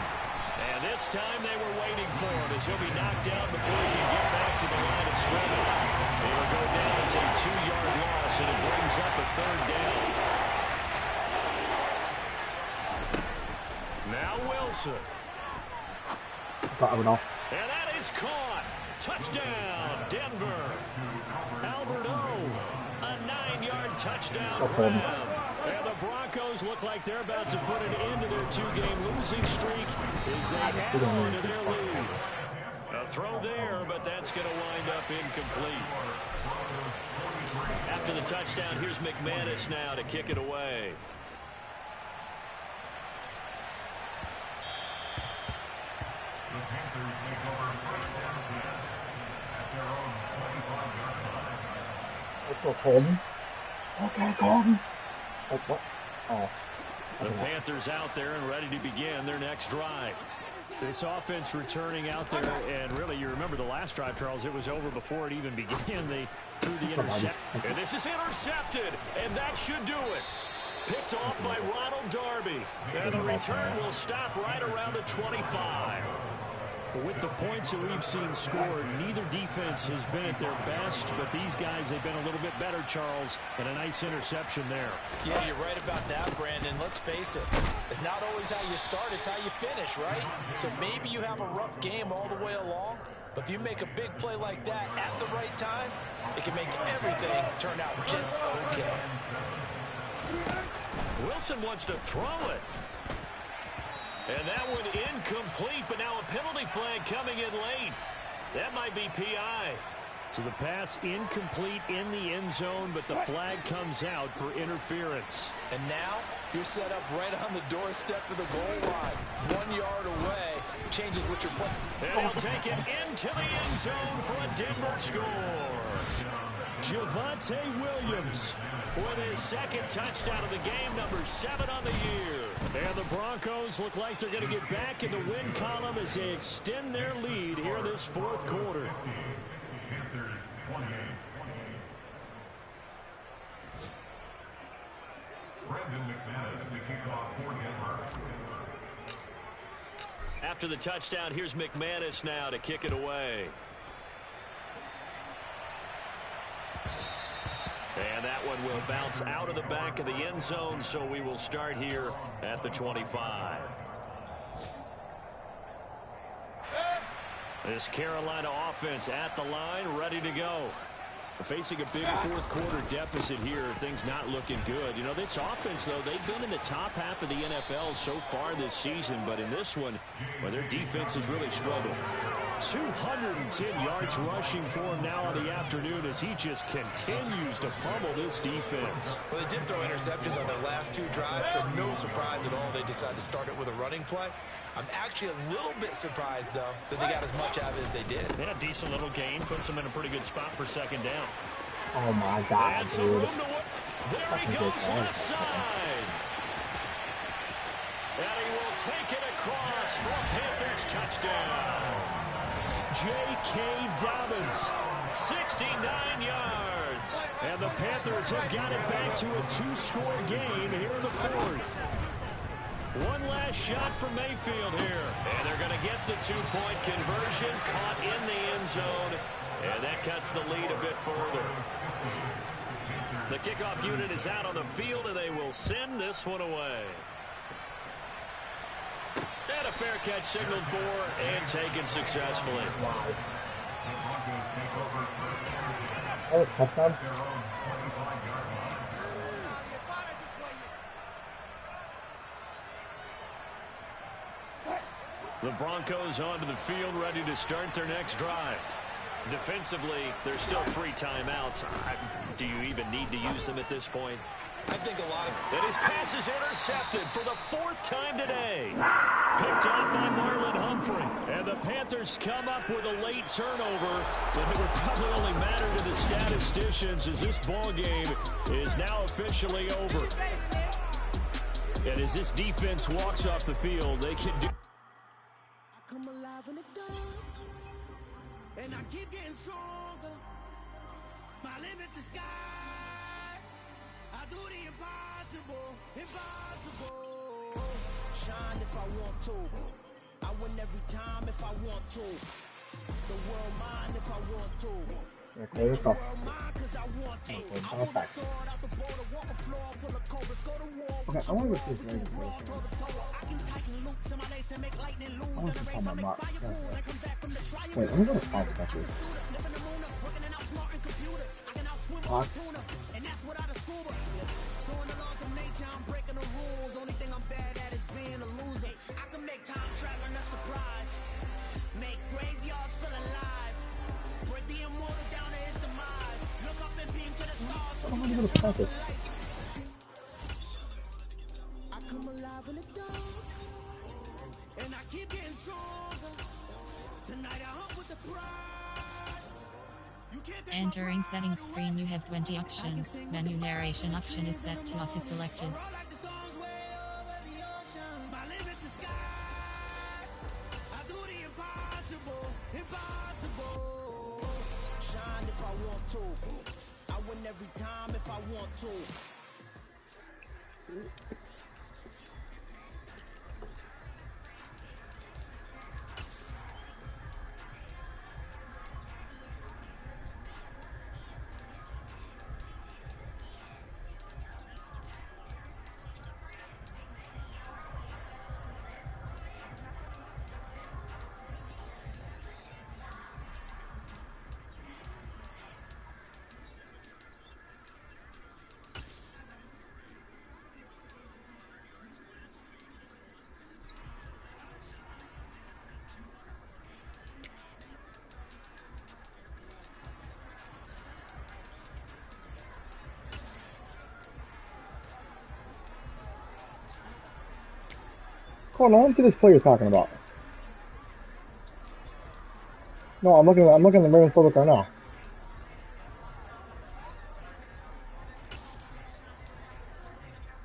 And this time they were waiting for him as he'll be knocked out before he can get back to the line of scrimmage. He will go down as a 2-yard loss, and it brings up a 3rd down. Now Wilson. And that is caught. Touchdown, Denver. Albert O, a 9-yard touchdown grab. And the Broncos look like they're about to put an end to their 2-game losing streak as they add on to their lead. A throw there, but that's going to wind up incomplete. After the touchdown, here's McManus now to kick it away. Colton. Okay, Colton. What? Oh. The Panthers out there and ready to begin their next drive. This offense returning out there, and really, you remember the last drive, Charles, it was over before it even began. They threw the intercept. And this is intercepted, and that should do it. Picked off by Ronald Darby. And the return will stop right around the 25. With the points that we've seen scored, neither defense has been at their best, but these guys, they've been a little bit better, Charles, and a nice interception there. Yeah, you're right about that, Brandon. Let's face it. It's not always how you start, it's how you finish, right? So maybe you have a rough game all the way along, but if you make a big play like that at the right time, it can make everything turn out just okay. Wilson wants to throw it. And that one incomplete, but now a penalty flag coming in late. That might be PI. So the pass incomplete in the end zone, but the flag comes out for interference. And now you're set up right on the doorstep of the goal line. 1 yard away. Changes what you're playing. And he'll take it into the end zone for a Denver score. Javonte Williams with his 2nd touchdown of the game, number 7 on the year. And the Broncos look like they're going to get back in the win column as they extend their lead here this 4th quarter. After the touchdown, here's McManus now to kick it away. And that one will bounce out of the back of the end zone, so we will start here at the 25. This Carolina offense at the line, ready to go. Facing a big 4th quarter deficit here, things not looking good. You know, this offense, though, they've been in the top half of the NFL so far this season, but in this one, well, their defense has really struggled. 210 yards rushing for him now on the afternoon as he just continues to pummel this defense. Well, they did throw interceptions on their last 2 drives, so no surprise at all they decided to start it with a running play. I'm actually a little bit surprised, though, that they got as much out of it as they did. Yeah, a decent little gain. Puts them in a pretty good spot for 2nd down. Oh, my God, and some dude. room to work. There he goes, left side. And he will take it across for a Panthers touchdown. J.K. Dobbins, 69 yards. And the Panthers have got it back to a 2-score game here in the 4th. One last shot from Mayfield here. And they're going to get the 2-point conversion, caught in the end zone. And that cuts the lead a bit further. The kickoff unit is out on the field, and they will send this one away. And a fair catch signaled for and taken successfully. Oh, touchdown. The Broncos onto the field, ready to start their next drive. Defensively, there's still 3 timeouts. Do you even need to use them at this point? I think a lot of... And his pass is intercepted for the 4th time today. Picked off by Marlon Humphrey. And the Panthers come up with a late turnover, but it would probably only matter to the statisticians as this ball game is now officially over. And as this defense walks off the field, they can do... I come alive in the dark, and I keep getting stronger. My limit's the sky. I do the impossible, impossible. Shine if I want to. I win every time if I want to. The world mine if I want to. Okay, let's go. Okay, I want to sword out the border, walk a floor full of cobras, go to war. Okay, I want to go see this. I can tighten loops in my lace and make lightning lose. I want to And tell erase my and make mark. fire cool and come back from the trial. Wait, let me go to Fox actually. Living the moon up, working and outsmarting computers. I can outswim Fox. a tuna, and that's without a scuba. So in the laws of nature, I'm breaking the rules. Only thing I'm bad at is being a loser. I can make time traveling a surprise. Make graveyards feel alive. Break the immortal down to his demise. Look up and beam to the stars. So I want to go to Fox. I come alive in the dark, and I keep getting stronger. Tonight I hunt with the pride. You can't take Entering settings screen, you have 20 options. Menu narration option is set to off is selected. like the storms way over the ocean. My limit's the sky. I do the impossible, impossible. Shine if I want to. I win every time if I want to. Come on, I want to see this play you're talking about. No, I'm looking at the Ravens playbook right now.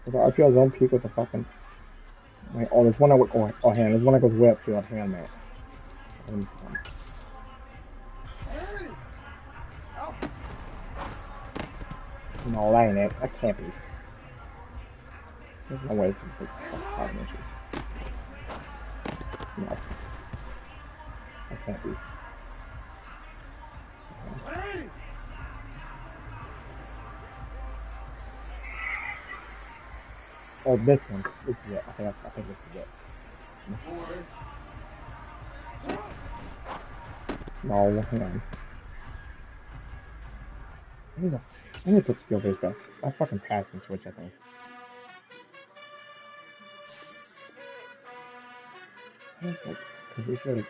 With the RPO zone peak with the fucking... Wait, oh, there's one that with... Oh, hand. There's one that goes way up to that hand, man. No, that ain't it. That can't be. There's no way this is like 5 inches. No. That can't be. Oh, this one. This is it. I think this is it. No, hang on. I need to put skill base back. I fucking passed and switch, I think. Because we should have.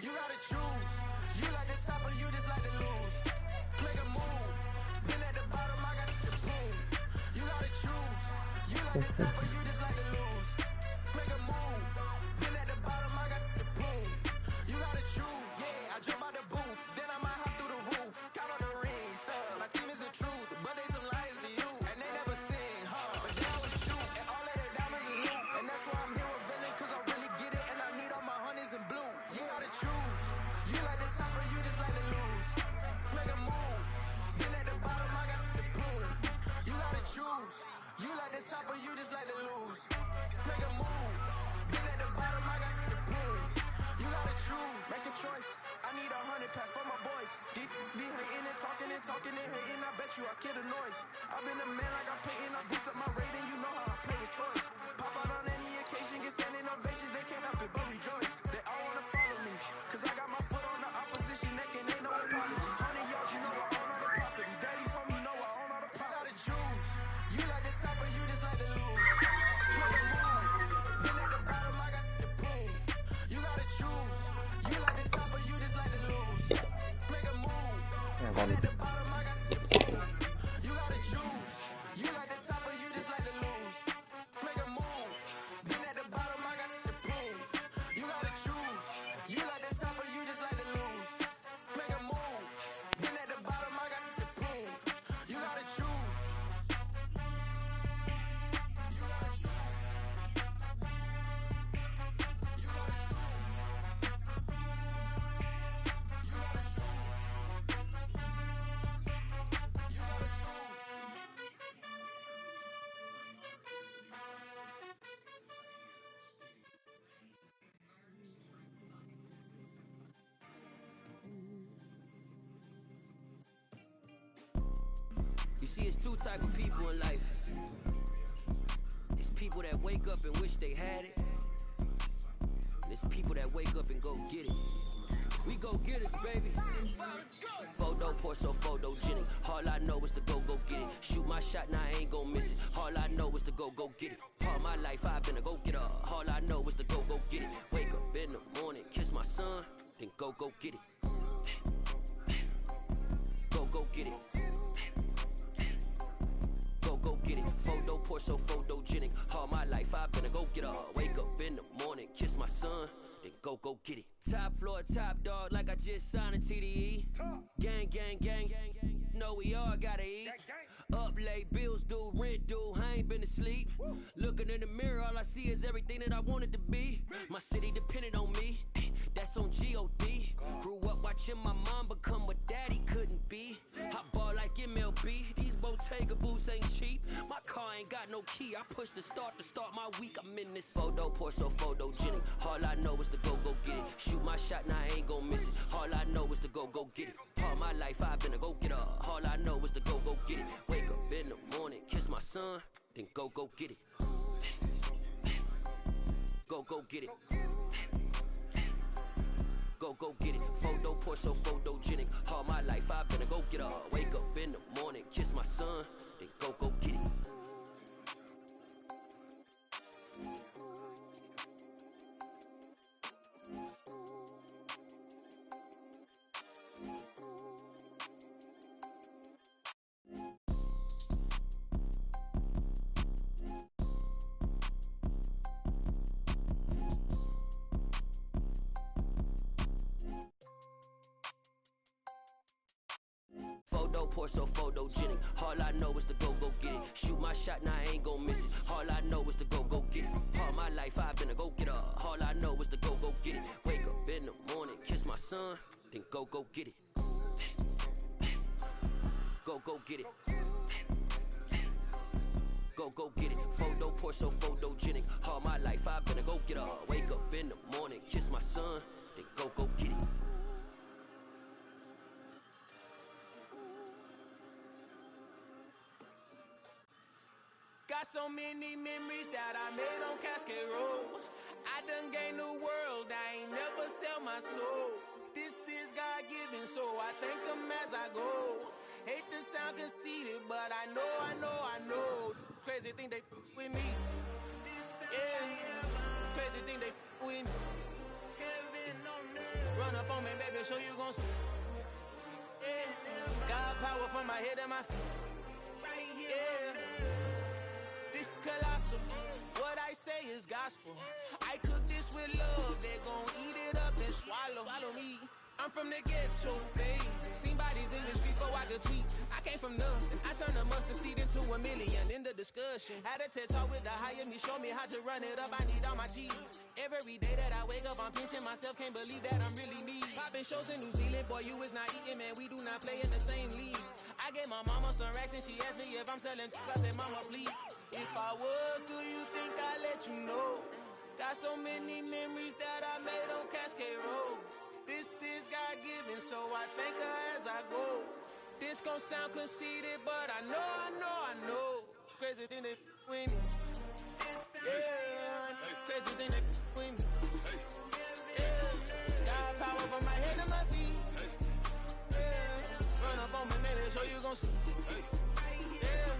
You gotta choose. You like the top or you just like to lose. Make a move. Been at the bottom, I got the prove. You gotta choose. You like the top or you just like to lose. Make a move. Been at the bottom, I got the prove. You gotta choose. Yeah, I jump out the booth. Then I might hop through the roof. Count all the rings. My team is the truth, but they some liars to you. And they never sing, huh? But they always shoot. And all of their diamonds are loot. And that's why I'm here with villain, cause I really get it. And I need all my honeys in blue. You gotta choose. You like the top or you just like to lose. Make a move. Been at the bottom, I got the proof. You gotta choose. You like the top or you just like to lose. Make a move. Been at the bottom, I got the proof. You gotta choose. Make a choice. I need 100 pack for my boys. Deep be hating and talking and hating. I bet you I kill the noise. I've been a man like I'm Peyton. I boost up my rating. You know how I play with toys. Pop out on any occasion, get standing ovations. They can't help it but rejoice. They all wanna follow me, cause I got my foot on the opposition neck and ain't no apologies. 100 yards, you know I own all the property. at the bottom, I got the proof. You gotta choose. You like the top or you just like to lose. Make a move. Been at the bottom, I got the proof. You gotta choose. You like the top or you just like to lose. Make a move. Been at the bottom, I got the proof. You gotta choose. You gotta choose. You gotta choose. You gotta choose. You gotta choose. You see, it's two type of people in life. It's people that wake up and wish they had it. And it's people that wake up and go get it. We go get it, baby. Photo poor, so photogenic. All I know is to go get it. Shoot my shot, now I ain't gon' miss it. All I know is to go get it. All my life I've been a go-getter. All I know is to go get it. Wake up in the morning, kiss my son, then go get it. Go get it. Go get it. Photo poor, so photogenic. All my life I've been a go-getter. Wake up in the morning, kiss my son, then go get it. Top floor, top dog, like I just signed a TDE. Gang, gang, gang. No, we all gotta eat. Up late, bills due, rent due, I ain't been asleep. Looking in the mirror, all I see is everything that I wanted to be. My city depended on me, that's on G.O.D. Grew up watching my mom become what daddy couldn't be. I ball like MLB, these Bottega boots ain't cheap. My car ain't got no key, I push the start to start my week. I'm in this photo poor, so photogenic. All I know is to go get it. Shoot my shot, now I ain't gon' miss it. All I know is to go get it. All my life I've been a go-getter. All I know is to go get it. Wake up in the morning, kiss my son, then go get it. Go get it. Go get it. Photo poor, so photogenic. All my life I've been a go-getter. Wake up in the morning, kiss my son, then go get it. Photo poor, so photogenic. All I know is to go get it. Shoot my shot, now I ain't gon' miss it. All I know is to go get it. All my life I've been a go-getter. All I know is to go get it. Wake up in the morning, kiss my son, then go get it. Go get it. Go get it. Photo poor, so photogenic. All my life I've been a go-getter. Wake up in the morning, kiss my son, then go get it. Got so many memories that I made on Cascade Road. I done gained the world, I ain't never sell my soul. This is God-given, so I thank him as I go. Hate to sound conceited, but I know. Crazy thing they with me. Yeah, crazy thing they with me. Run up on me, baby, show you gon' see. Yeah, got power from my head and my feet. Yeah. Colossal, what I say is gospel. I cook this with love, they gon' eat it up and swallow me. I'm from the ghetto, babe. Seen bodies in the street before I could tweet. I came from nothing, I turned a mustard seed into a million. In the discussion, had a TED talk with the higher me, show me how to run it up. I need all my cheese. Every day that I wake up, I'm pinching myself, can't believe that I'm really me. Popping shows in New Zealand, boy, you is not eating, man. We do not play in the same league. I gave my mama some racks and she asked me if I'm selling. I said, mama, please. If I was, do you think I'd let you know? Got so many memories that I made on Cascade Road. This is God-given, so I thank her as I go. This gon' sound conceited, but I know. Crazy thing they with me. Yeah, crazy thing they with me. Yeah, got power from my head to my feet. Yeah, run up on me, maybe show you gon' see. Yeah,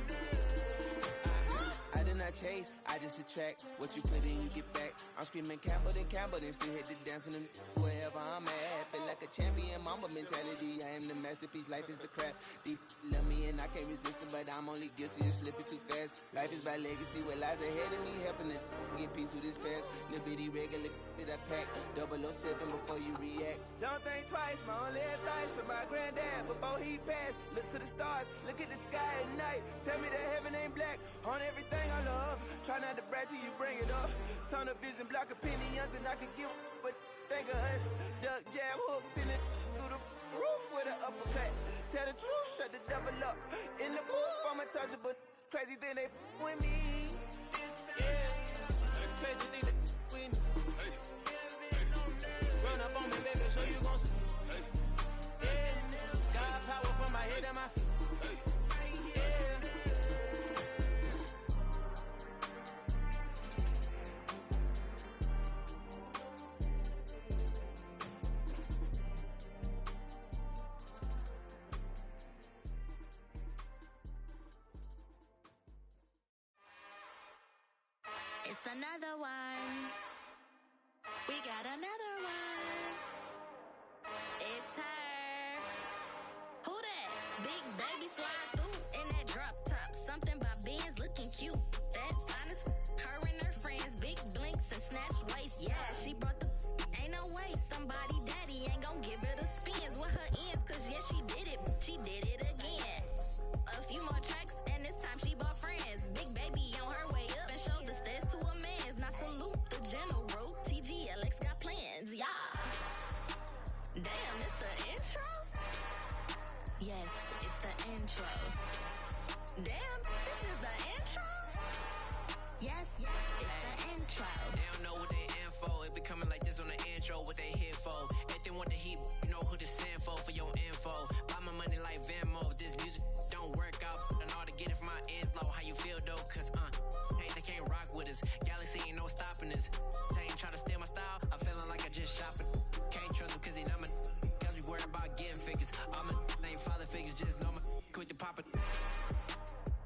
I did not chase. I just attract what you put in, you get back. I'm screaming Campbell, then still hit the dancing and wherever I'm at. Feel like a champion, mamba mentality. I am the masterpiece, life is the crap. These love me and I can't resist it, but I'm only guilty of slipping too fast. Life is by legacy, what lies ahead of me, helping to get peace with this past. Little bitty regular that I pack, 007 before you react. Don't think twice, my only advice for my granddad before he passed. Look to the stars, look at the sky at night. Tell me that heaven ain't black on everything I love. Try not to brag till you bring it up. Tunnel vision, block opinions, and I could give but think of us. Duck jab hooks in it through the roof with an uppercut. Tell the truth, shut the devil up. In the booth, I'm untouchable. Crazy thing they with me. Yeah, crazy thing they with me. Run up on me, baby, so you gon' see. Yeah, got power from my head and my feet. It's another one. We got another one. It's her. Who that? Big baby slide through in that drop top. Something by Benz looking cute. That's honest. Her and her friends, big blinks and snatch waist. Yeah, she brought the. Ain't no way somebody daddy ain't gon' give her the spins with her ends. Cause yeah, she did it. She did it again. A few more tracks and this time she bought friends. Big baby on her way up and showed the stairs to a man's. Now salute the general. TGLX got plans, yeah. Damn, it's the intro? Yes, it's the intro. Damn, this is the intro? Yes, it's the intro. They don't know what they in for. If we coming like this on the intro, what they here for? If they want the heat, you know who to send for your info. Buy my money like Venmo. This music don't work out. And all to get it from my ends low. How you feel though? Cause they can't rock with us. Galaxy ain't no stopping us. They ain't trying to steal my style. I'm feeling like I just shopping. Can't trust them cause they not my. Cause we worried about getting figures. All my ain't father figures. Just know my quick to pop it.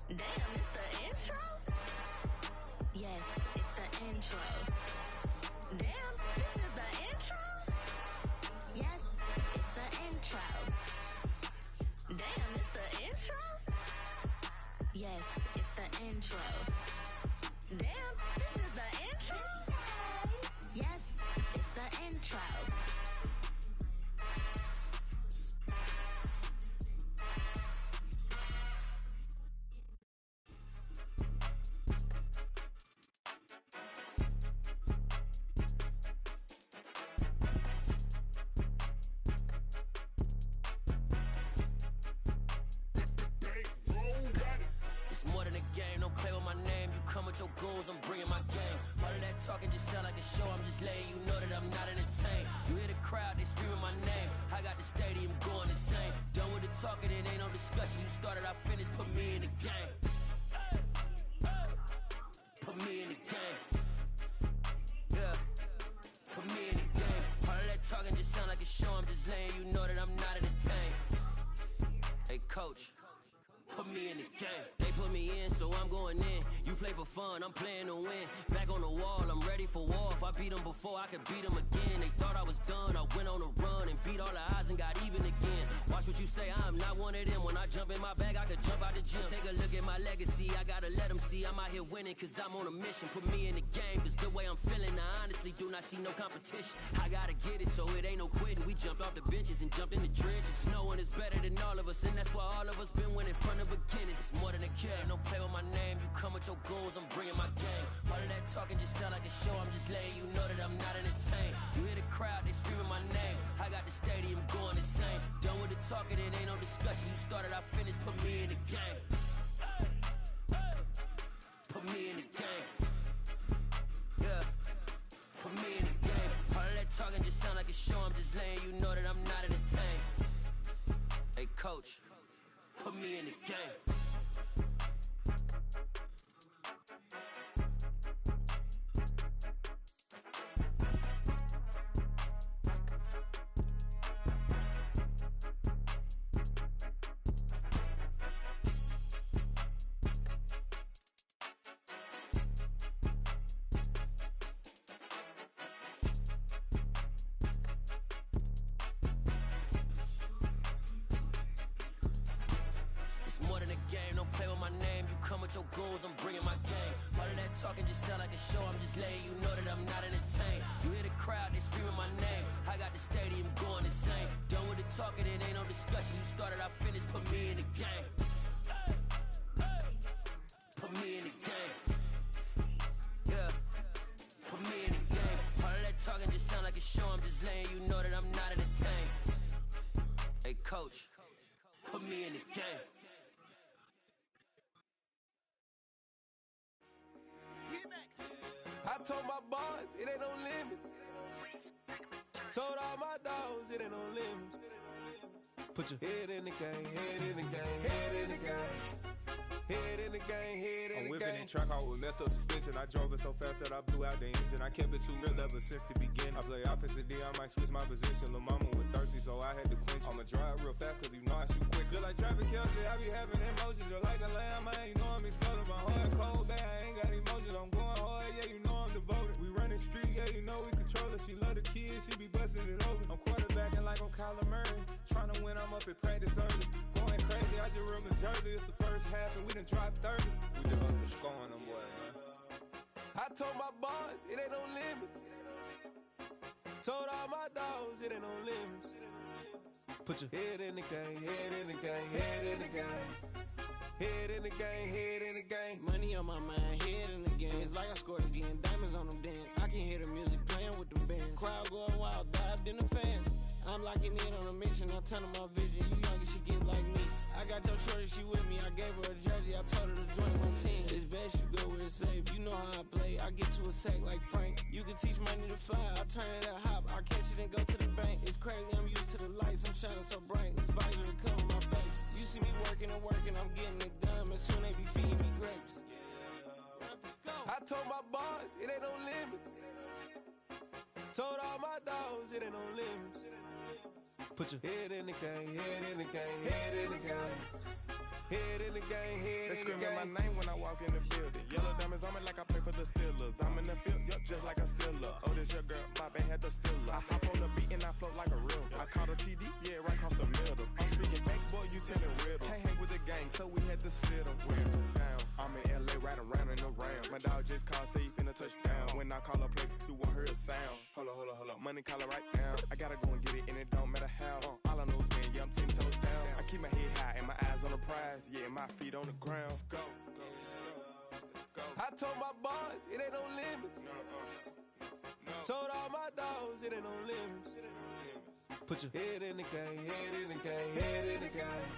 Damn, it's the intro? Yes, it's the intro. Damn, this is the intro? Yes, it's the intro. Damn, it's the intro? Yes, it's the intro. Damn, this is the intro? Yes, it's the intro. Your goals, I'm bringing my game. All of that talking just sound like a show. I'm just letting you know that I'm not entertained. You hear the crowd, they screaming my name. I got the stadium going insane. Done with the talking, it ain't no discussion. You started, I finished, put me in the game. Put me in the game. Yeah, put me in the game. All of that talking just sound like a show. I'm just letting you know that I'm not entertained. Hey, coach, put me in the game. They put me in, so I'm going in. You play for fun, I'm playing to win. Back on the wall, I'm ready for war. If I beat them before, I could beat them again. They thought I was done, I went on a run and beat all the odds and got even again. Watch what you say, I'm not one of them. When I jump in my bag, I could jump out the gym. Take a look at my legacy, I gotta let them see I'm out here winning, cause I'm on a mission. Put me in the game, cause the way I'm feeling, I honestly do not see no competition. I gotta get it, so it ain't no quitting. We jumped off the benches and jumped in the trenches. No one is better than all of us, and that's why all of us been winning from the beginning. It's more than a kid, don't play with my name. You come with your goons, I'm bringing my game. All of that talking just sound like a show. I'm just letting you know that I'm not entertained. You hear the crowd, they screaming my name. I got the stadium going insane. Done with the talking, it ain't no discussion. You started, I finished, put me in the game. Put me in the game. Yeah, put me in the game. All of that talking just sound like a show. I'm just letting you know that I'm not entertained. Hey, coach, put me in the game. game. Don't play with my name. You come with your goons, I'm bringing my game. All of that talking just sound like a show. I'm just letting you know that I'm not entertained. You hear the crowd, they screaming my name. I got the stadium going insane. Done with the talking, it ain't no discussion. You started, I finished. Put me in the game. Put me in the game. Yeah. Put me in the game. All of that talking just sound like a show. I'm just letting you know that I'm not entertained. Hey, coach, put me in the game. I told my boys it ain't no limits. Told all my dogs it ain't no limits. Put your head in the game, head in the game, head in the game. Head in the game, head in the game. I'm whipping in track, I was messed up suspension. I drove it so fast that I blew out the engine. I kept it too real ever since the beginning. I play offensive D, I might switch my position. Lil' mama was thirsty, so I had to quench. I'ma drive real fast, cause you know I shoot quick. Just like traffic Kelsey, I be having emotions. Just like a lamb, man, you know I'm exploding. My heart cold, bad, I ain't got emotions. I'm going hard, yeah, you know I'm devoted. We running streets, yeah, you know we control it. She love the kids, she be busting it open. I'm quarterbacking like I'm Kyler Murray. Trying to win, I'm up at practice early. Going crazy, I just real Jersey. It's the first half and we done dropped 30. We just up to scoring them, boy, man. I told my boys it ain't no limits. Told all my dogs it ain't no limits. Put your head in the game, head in the game, head in the game. Head in the game, head in the game. Money on my mind, head in the game. It's like I scored again, diamonds on them dance. I can hear the music playing with them bands. Crowd going wild, dived in the fans. I'm locking in on a mission, I tell her my vision. You young and she get like me. I got your shorty, she with me. I gave her a jersey, I told her to join my team. It's best you go where it's safe. You know how I play. I get to a sack like Frank. You can teach money to fly. I turn it a hop. I catch it and go to the bank. It's crazy, I'm used to the lights. I'm shining so bright. This visor to cover my face. You see me working and working, I'm getting it done. But soon they be feeding me grapes. I told my boys it ain't no limits. Told all my dogs it ain't no limits. Put your head in the game, head in the game, head in the game. Head in the game, head they in the game. They screaming my name when I walk in the building. Yellow diamonds on me like I play for the Steelers. I'm in the field, yup, just like a Steeler. Oh, this your girl, my band had the Steeler. I hop on the beat and I float like a river. I caught a TD, yeah, right across the middle. I'm speaking banks, boy, you telling riddles. Can't hang with the gang, so we had to sit them down. I'm in LA, riding around and around. My dog just called, say he finna touchdown. When I call a play, you won't hear a sound. Hold up, money caller right now. I gotta go and get it, and it don't matter how. All I know is win, yeah, I'm 10 toes down. I keep my head high and my eyes on the prize. Yeah, my feet on the ground. Let's go. Let's go. I told my boys it ain't no limits. No. Told all my dogs it ain't no limits. Put your head in the game, head in the game, head in the game.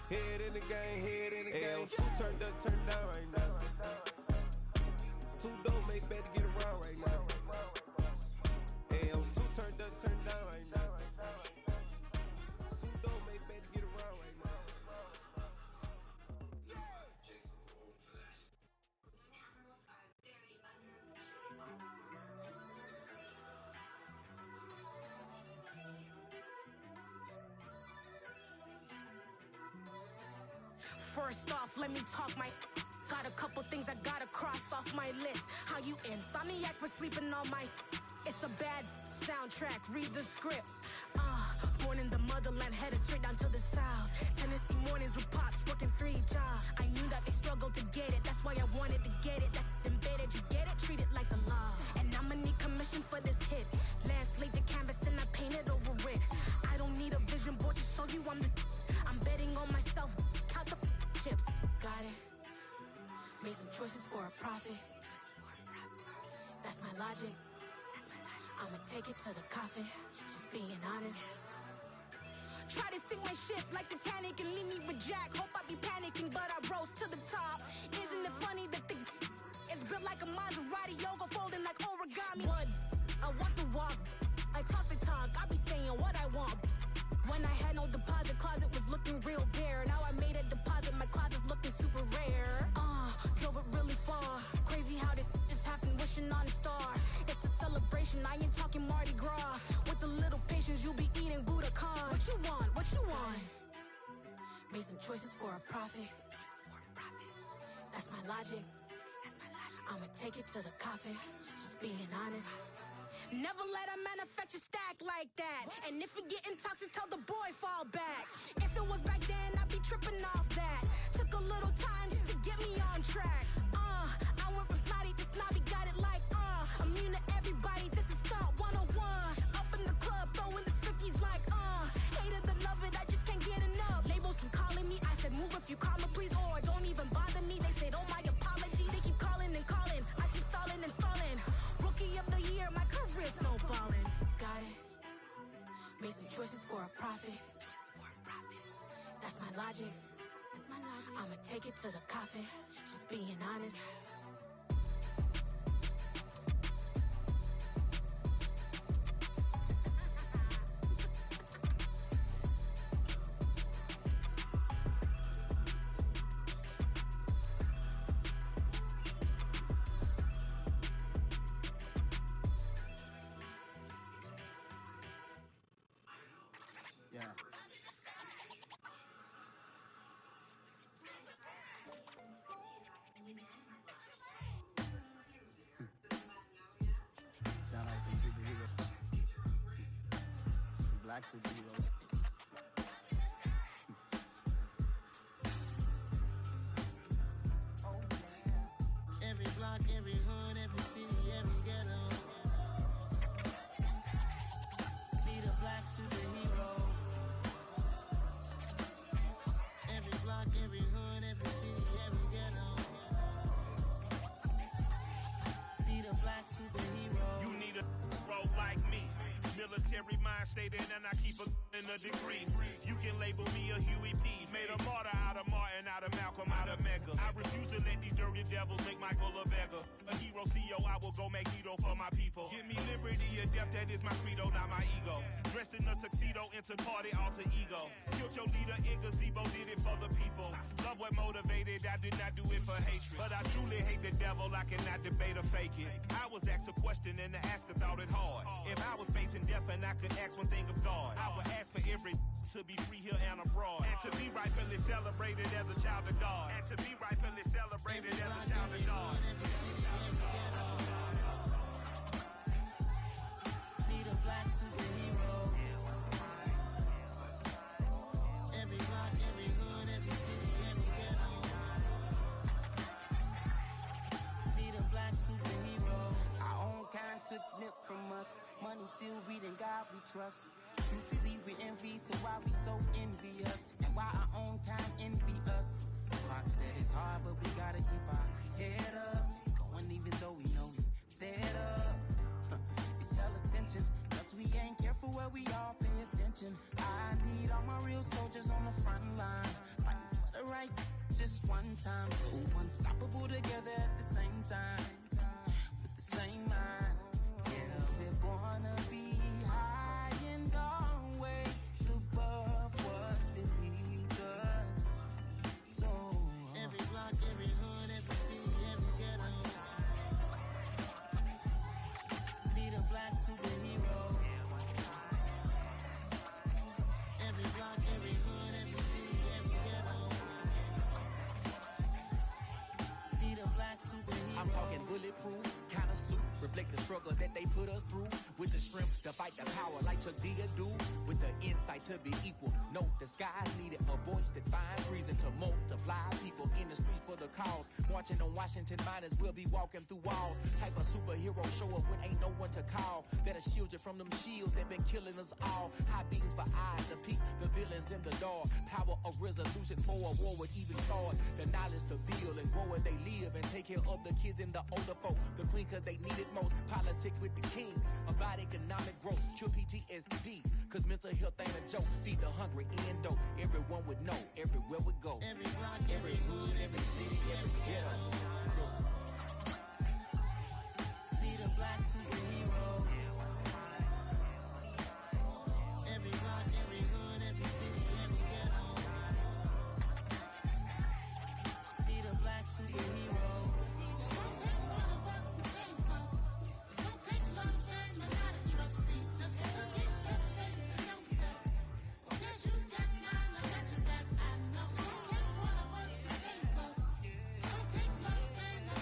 Head in the game, head in the game. Two turned up, turned down right now. Two don't make better get around right now. Two turned up, turned down right now. Two don't make better get around right now. First off, let me talk my. Got a couple things I gotta cross off my list. How you insomniac for sleeping on my. It's a bad soundtrack, read the script. Born in the motherland, headed straight down to the south. Tennessee mornings with pops, working 3 jobs. I knew that they struggled to get it, that's why I wanted to get it. That embedded, you get it, treat it like the law. And I'ma need commission for this hit. Lance laid the canvas and I painted over it. I don't need a vision board to show you I'm betting on myself. Count the chips, got it. Made some choices for a profit. That's my logic. I'ma take it to the coffin. Just being honest. Try to sink my ship like Titanic and leave me with Jack. Hope I be panicking, but I rose to the top. Isn't it funny that the is built like a Maserati, yoga folding like origami? What? I walk the walk. I talk the talk. I be saying what I want. When I had no deposit, closet was looking real bare. Now I made a deposit, my closet's looking super rare. Drove it really far. Crazy how did just happen, wishing on a star. It's a celebration, I ain't talking Mardi Gras. With a little patience, you'll be eating Budokan. What you want? What you want? Made some choices for a profit. That's my logic. I'ma take it to the coffin. Just being honest. Never let a manufacture stack like that. And if it getting toxic, tell the boy fall back. If it was back then, I'd be tripping off that. Took a little time just to get me on track. I went from snotty to snobby, got it like, immune to everybody, this is stunt 101. Up in the club, throwing this 50s like, hated the love it, I just can't get enough. Labels keep calling me, I said move if you call me please, or don't even bother me. They said, oh my apologies, they keep calling and calling, I keep stalling and stalling. Rookie of the year, my career snowballing. Got it. Made some choices for a profit. That's my logic. I'ma take it to the coffin. Just being honest. Yeah. Sound like some superheroes. Some black superheroes. Every block, every hood, every city, every ghetto. Need a black superhero. Every block, every hood, every city, every ghetto. Need a black superhero. You need a role like me. Military mind stated, and I keep in a degree. You can label me a Huey P. Made a martyr out of Martin, out of Malcolm, out of Mega. I refuse to let these dirty devils make Michael a beggar. A hero CEO, I will go Magneto for my people. Give me liberty or death, that is my credo, not my ego. Dressed in a tuxedo, into party, alter ego. Killed your leader in gazebo, did it for the people. Love what motivated, I did not do it for hatred. But I truly hate the devil, I cannot debate or fake it. I was asked a question and the asker thought it hard. If I was facing death and I could ask one thing of God, I would ask for every to be free here and abroad, and to be rightfully celebrated as a child of God, and to be rightfully celebrated as a child of God. Need a black superhero. Every block, every hood, every city, every ghetto. Need a black superhero. Our own kind took nip from us. Money still reading, God we trust. Truthfully we envy, so why we so envious? And why our own kind envy us? Pac said it's hard, but we gotta keep our head up. Going even though we know we fed up. It's hell attention, cause we ain't careful where we all pay attention. I need all my real soldiers on the front line, fighting for the right just one time. So unstoppable together at the same time, with the same mind. Yeah, we're born to be high and always above what's beneath us. So every block, every hood, every city, every ghetto. Need a black superhero. Every block, every hood, every city, every ghetto. Need a black superhero. I'm talking bulletproof, kind of suit, reflect the struggle that they put us through. With the strength to fight the power like Chuck D do. With the insight to be equal, no disguise needed. A voice that finds reason to multiply. People in the streets for the cause. Marching on Washington, might as well be walking through walls. Type of superhero show up when ain't no one to call. That'll shield you from them shields that been killing us all. High beams for eyes to peek the villains in the dark. Power of resolution for a war would even start. The knowledge to build and grow where they live and take care of the kids and the older folk. The queen cause they need it most. Politics with the kings. About economic growth. Cure PTSD. Cause mental health ain't a joke. Feed the hungry and dope. Everyone would know. Everywhere we go. Every block, every hood, every city, every ghetto. Need a black superhero. Every block, every hood, every city, every ghetto. Need a black superhero. It's gonna take one of us to save us. It's gonna take love and a lot of trust me. Just got to get that faith and know that. Well, guess you got mine, I got your back, I know. It's gonna take one of us to save us. It's gonna take love and a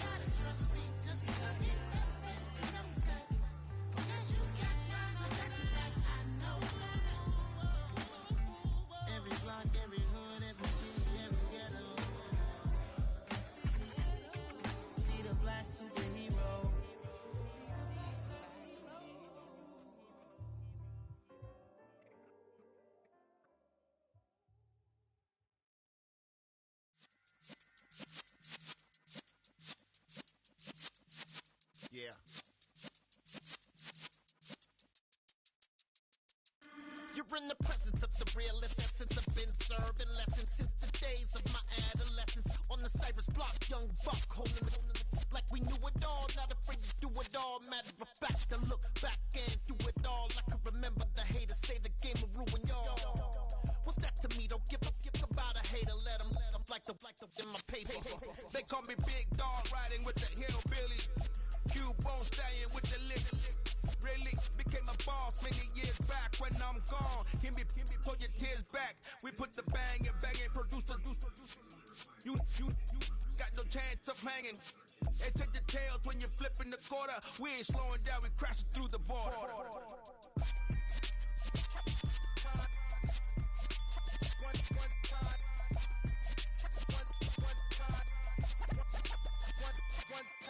in the presence of the realest essence. I've been serving lessons since the days of my adolescence. On the Cyrus block, young buck, holding it like we knew it all. Not afraid to do it all. Matter of fact, to look back and do it all. I can remember the haters say the game will ruin y'all. What's that to me? Don't give about a hater. Let them like the in my paper. They call me Big Dog, riding with the hillbillies. Q-Bone stallion with the lick. Really became a boss many years back. When I'm gone, can be pull your tears back. We put the bang and produce. You got no chance of hanging. And take the tails when you're flipping the quarter. We ain't slowing down, we crashing through the border.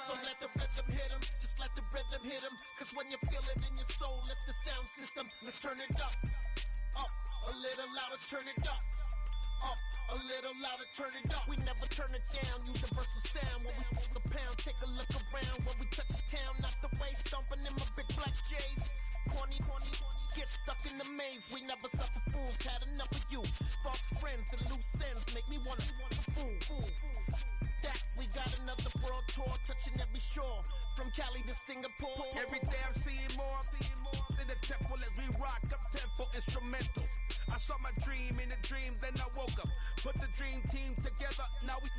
So let the rhythm hit him, just let the rhythm hit him. Cause when you feel it in your soul, lift the sound system. Let's turn it up, a little louder, turn it up, a little louder, turn it up. We never turn it down, universal sound. When we on the pound, take a look around. When we touch the town, not the way, stomping in my big black J's. Corny, get stuck in the maze. We never suffer fools, had enough of you. False friends and loose ends make me wanna fool. That we got another world tour, touching every shore, from Cali to Singapore. Every day I'm seeing more in the temple as we rock up tempo instrumentals. I saw my dream in a dream, then I woke up. Put the dream team together, now we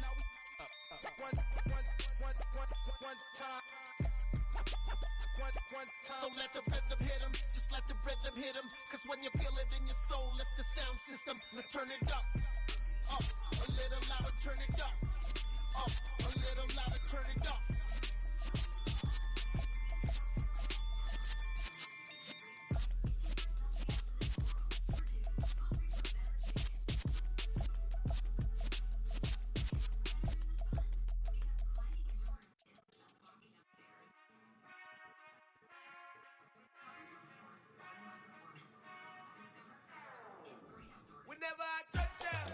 one time. So let the rhythm hit him, just let the rhythm hit him. Cause when you feel it in your soul, lift the sound system. Let's turn it up, a little louder, turn it up, a little louder, turn it up. Whenever I touchdown.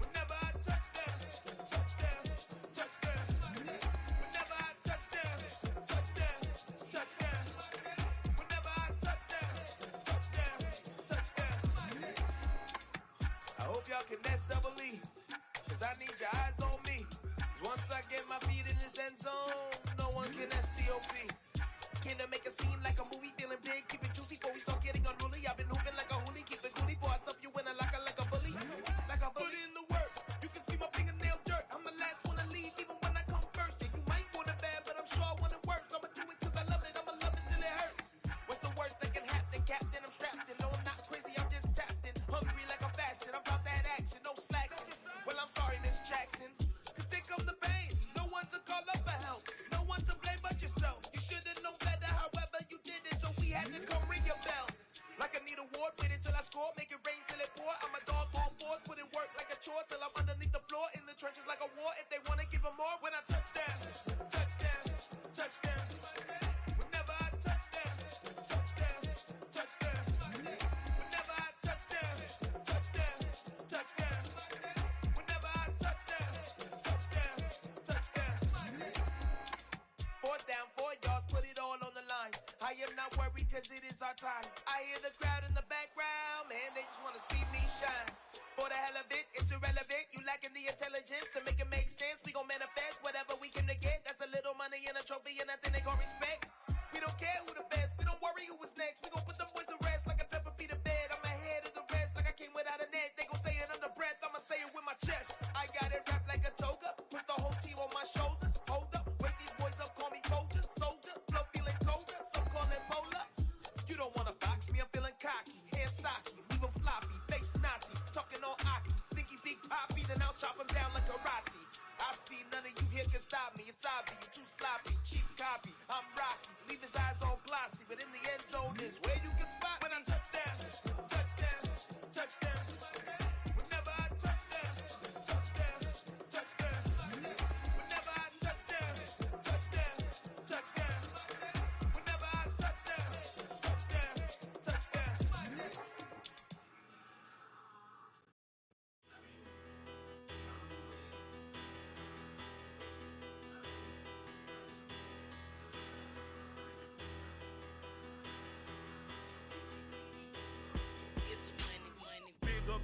Whenever I touchdown. Whenever I touchdown. Whenever I touchdown. I hope y'all can nest double E, cause I need your eyes on me. Once I get my feet in this end zone, no one can STOP. Can I make a scene like a movie, feeling big, keep it juicy before we start getting unruly. I've been hooping like a hoolie, keep it coolie before I stuff you in a locker like a bully. Like a bully. Put in the work, you can see my fingernail dirt. I'm the last one to leave, even when I come first. And you might want it bad, but I'm sure I want it worse. I'ma do it cause I love it, I'ma love it till it hurts. What's the worst that can happen, Captain? I'm strapped in, no I'm not crazy, I'm just tapped in. Hungry like I'm fasting, I'm about that action, no slacking. Well I'm sorry Miss Jackson, cause here come the pain. No one to call up for help, no one to blame but yourself. You should've known better, however you did it, so we had to come ring your bell. Like I need a ward, wait until I score, make it rain till it pour. I'm a dog on force, put in work like a chore till I'm underneath the floor, in the trenches like a war. If they wanna give them more, when I touchdown. Whenever I touchdown. Whenever I touchdown. Whenever I touchdown. Fourth down, 4 yards, put it all on the line. I am not worried cause it is our time. I hear the crowd in the background, man, they just wanna see me shine. For the hell of it, it's irrelevant. You lacking the intelligence to make it make sense. We gon' manifest whatever we came to get. That's a little money and a trophy and nothing they gon' respect. We don't care who the best, we don't worry who was next. We gon' put them boys to rest like a 10 feet of bed. I'm ahead of the rest like I came without a net. They gon' say it under breath, I'ma say it with my chest. I got it wrapped like a toga, put the whole team on my shoulders. Hold up, wake these boys up, call me Folger, soldier, flow feeling colder, some call it polar. You don't wanna box me, I'm feeling cocky, hair stocky, leave 'em floppy, face naughty, talking all aki, think he big poppy, then I'll chop him down like karate. I see none of you here can stop me, it's obvious, you too sloppy, cheap copy, I'm rocky, leave his eyes all glossy, but in the end zone is where you can spot when I touchdown. Whenever I touchdown. Whenever I touchdown. Whenever I touchdown.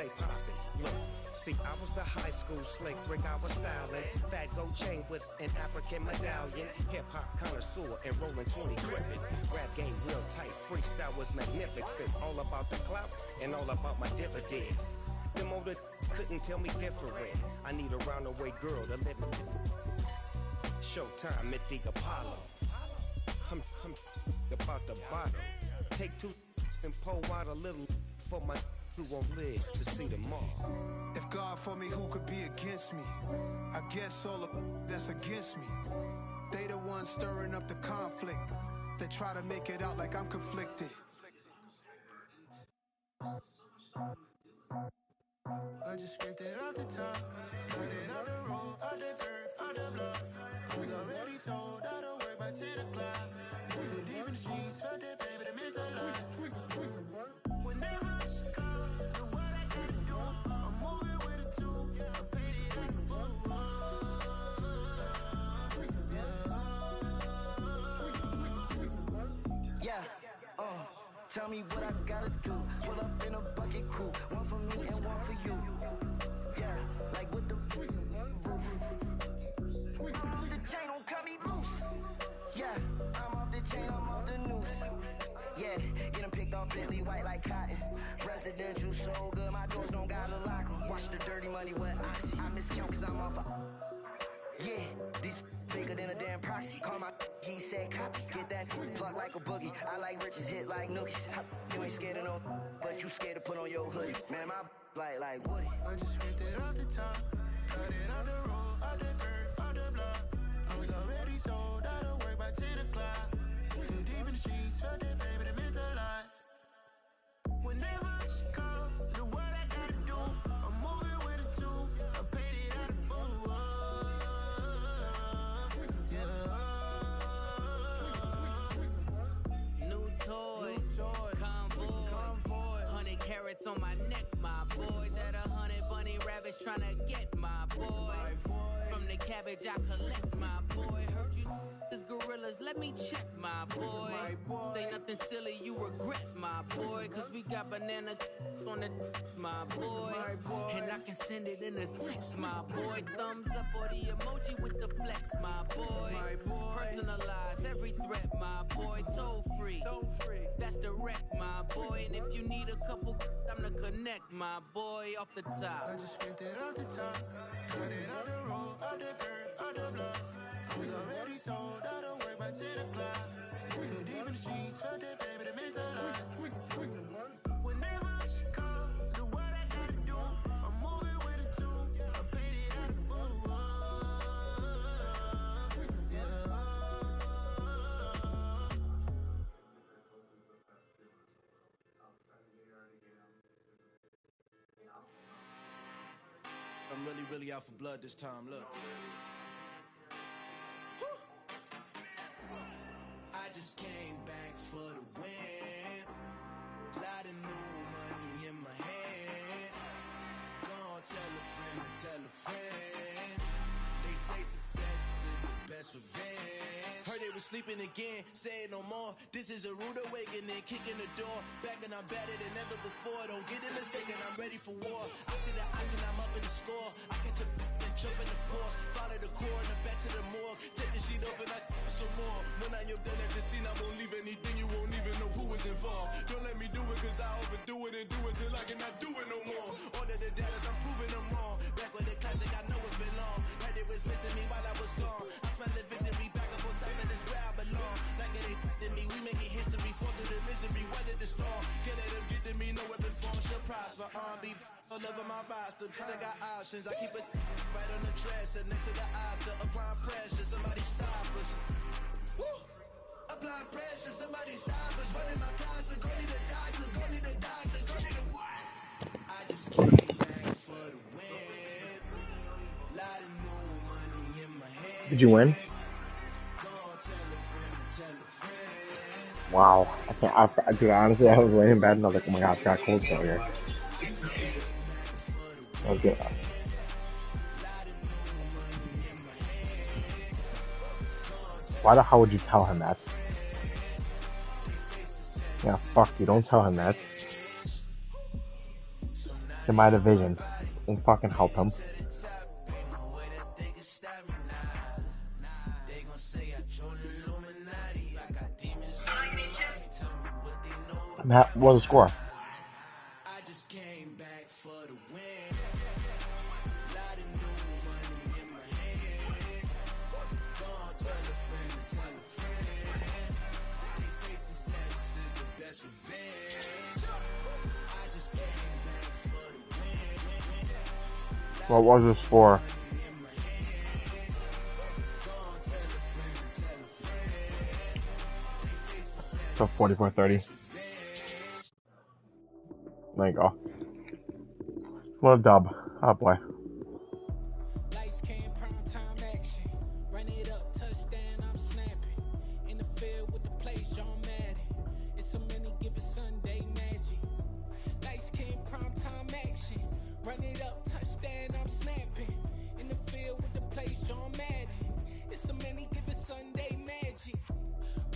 stay poppin'. Look. See, I was the high school slick Rick, I was styling. Fat gold chain with an African medallion. Hip-hop connoisseur and rolling 20 gripping. Rap game real tight, freestyle was magnificent. All about the clout and all about my dividends. Them older couldn't tell me different. I need a roundaway girl to let me. Showtime at the Apollo. I'm about the bottom. Take two and pour out a little for my who won't live to see tomorrow. If God for me, who could be against me? I guess all of that's against me. They the ones stirring up the conflict. They try to make it out like I'm conflicted. I just scraped it off the top, cut it out the road, out the dirt, out the block. I was already sold, I don't work by 10 o'clock. Too deep in the streets, felt that baby, that meant a lot. Whenever she comes, do what I gotta do. I'm moving with a two, I paid it out the full. Yeah, tell me what I gotta do. Pull up in a bucket crew, one for me and one for you. Yeah, like with the roof. I'm off the chain, don't cut me loose. Yeah, I'm off the chain, I'm off the noose. Yeah, getting picked off Bentley white like cotton. Residential so good, my doors don't gotta lock 'em. Watch the dirty money with oxy. I miscount cause I'm off yeah, these bigger than a damn proxy. Call my he said copy. Get that plug like a boogie. I like riches, hit like nookies. You ain't scared of no, but you scared to put on your hoodie. Man, my like Woody. I just scraped it off the top, cut it out the road, out the dirt, out the block. I was already sold, I don't work by 10 o'clock. Too deep in the streets, felt that baby, that meant a lot. Whenever she calls, do what I gotta do. I'm moving with a two, I paid it out of full. New toys, convoy, 100 carats on my neck, my boy. That 100 bunny rabbits tryna get my boy. From the cabbage I collect, my boy. Heard you is gorillas, let me check, my boy. Say nothing silly, you regret, my boy. Cause we got banana on the my boy. And I can send it in a text, my boy. Thumbs up or the emoji with the flex, my boy. Personalize every threat, my boy. Toll free, that's direct, my boy. And if you need a couple, I'm to connect, my boy. Off the top, I just scraped it off the top, cut it out the road, out the dirt, out the block. I was already sold, I don't work by 10 o'clock. Too deep in the streets, felt that baby, that meant a lot. Whenever she calls, do what I gotta do. I'm moving with a two, I paid it out of full. I'm really out for blood this time, look. I just came back for the win. Lot of new money in my hand. Gonna tell a friend. They say success is the best revenge. Heard they was sleeping again, saying no more. This is a rude awakening, kicking the door. Back and I'm better than ever before. Don't get it mistaken, I'm ready for war. I see the ice and I'm up in the score. I catch a and jump in the course. Follow the core and then back to the morgue. Take the sheet off and I some more. When I am done at the scene, I won't leave anything. You won't even know who was involved. Don't let me do it cause I overdo it and do it till I cannot do it no more. All of the data's I'm proving them wrong. Back with the classic, I know it's been long. Heard it was missing me while I was gone. I smell the victory back up on top and it's where I belong. Like it ain't to me, we making history. Fall through the misery, weather the storm. Can't let them get to me, no weapon form shall prosper. R&B all over my roster, I got options. I keep it right on the dresser, next to the Oscar. Applying pressure, somebody stop us. Woo! Applying pressure, somebody stop us. Running my closet, go need a doctor, go need a doctor, go need a what? I just came back for the win. Lot of new money in my head. Did you win? Wow. Dude, honestly, I was laying in bed and I was like, oh my gosh, got cold so here. That was good. Why the hell would you tell him that? Yeah, fuck you, don't tell him that. in my division and fucking help him. Matt, what was the score? What was the score? So 44-30. There you go. What a dub. Oh boy. Lights came, prime time action. Run it up, touchdown, I'm snapping. In the field with the play, John Madden. It's a many given Sunday magic. Lights came, prime time action. Run it up, touchdown, I'm snapping. In the field with the play, John Madden. It's a many given Sunday magic.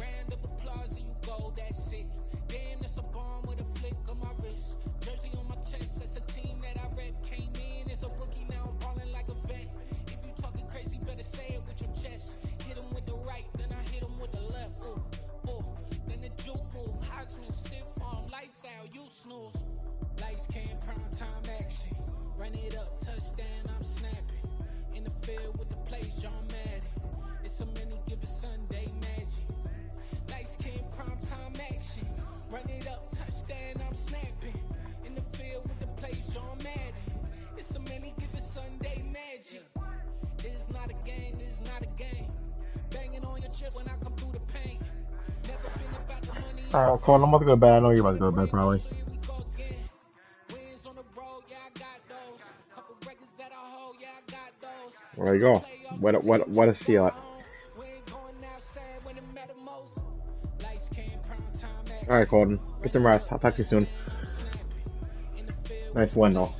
Round of applause and you go, that's it. Damn, that's a bomb with a flick on my wrist. Jersey on my chest, that's a team that I rep. Came in as a rookie, now I'm ballin' like a vet. If you talking crazy, better say it with your chest. Hit him with the right, then I hit him with the left. Ooh, ooh. Then the juke move, Heisman, stiff arm, lights out, you snooze. Lights came, prime time action. Run it up, touchdown, I'm snapping. In the field with the play, John Madden. It's a many given Sunday magic. Lights came, prime time action. Run it up, touchdown, I'm snapping. In the field with the play, John Madden. It's a many given Sunday magic. This is not a game, this is not a game. Banging on your chip when I come through the paint. Never been about the money. Alright, Colin, I'm about to go to bed. I know you're about to go to bed, probably. There you go. What a steal it. Alright, Colton. Get some rest. I'll talk to you soon. Nice win, though.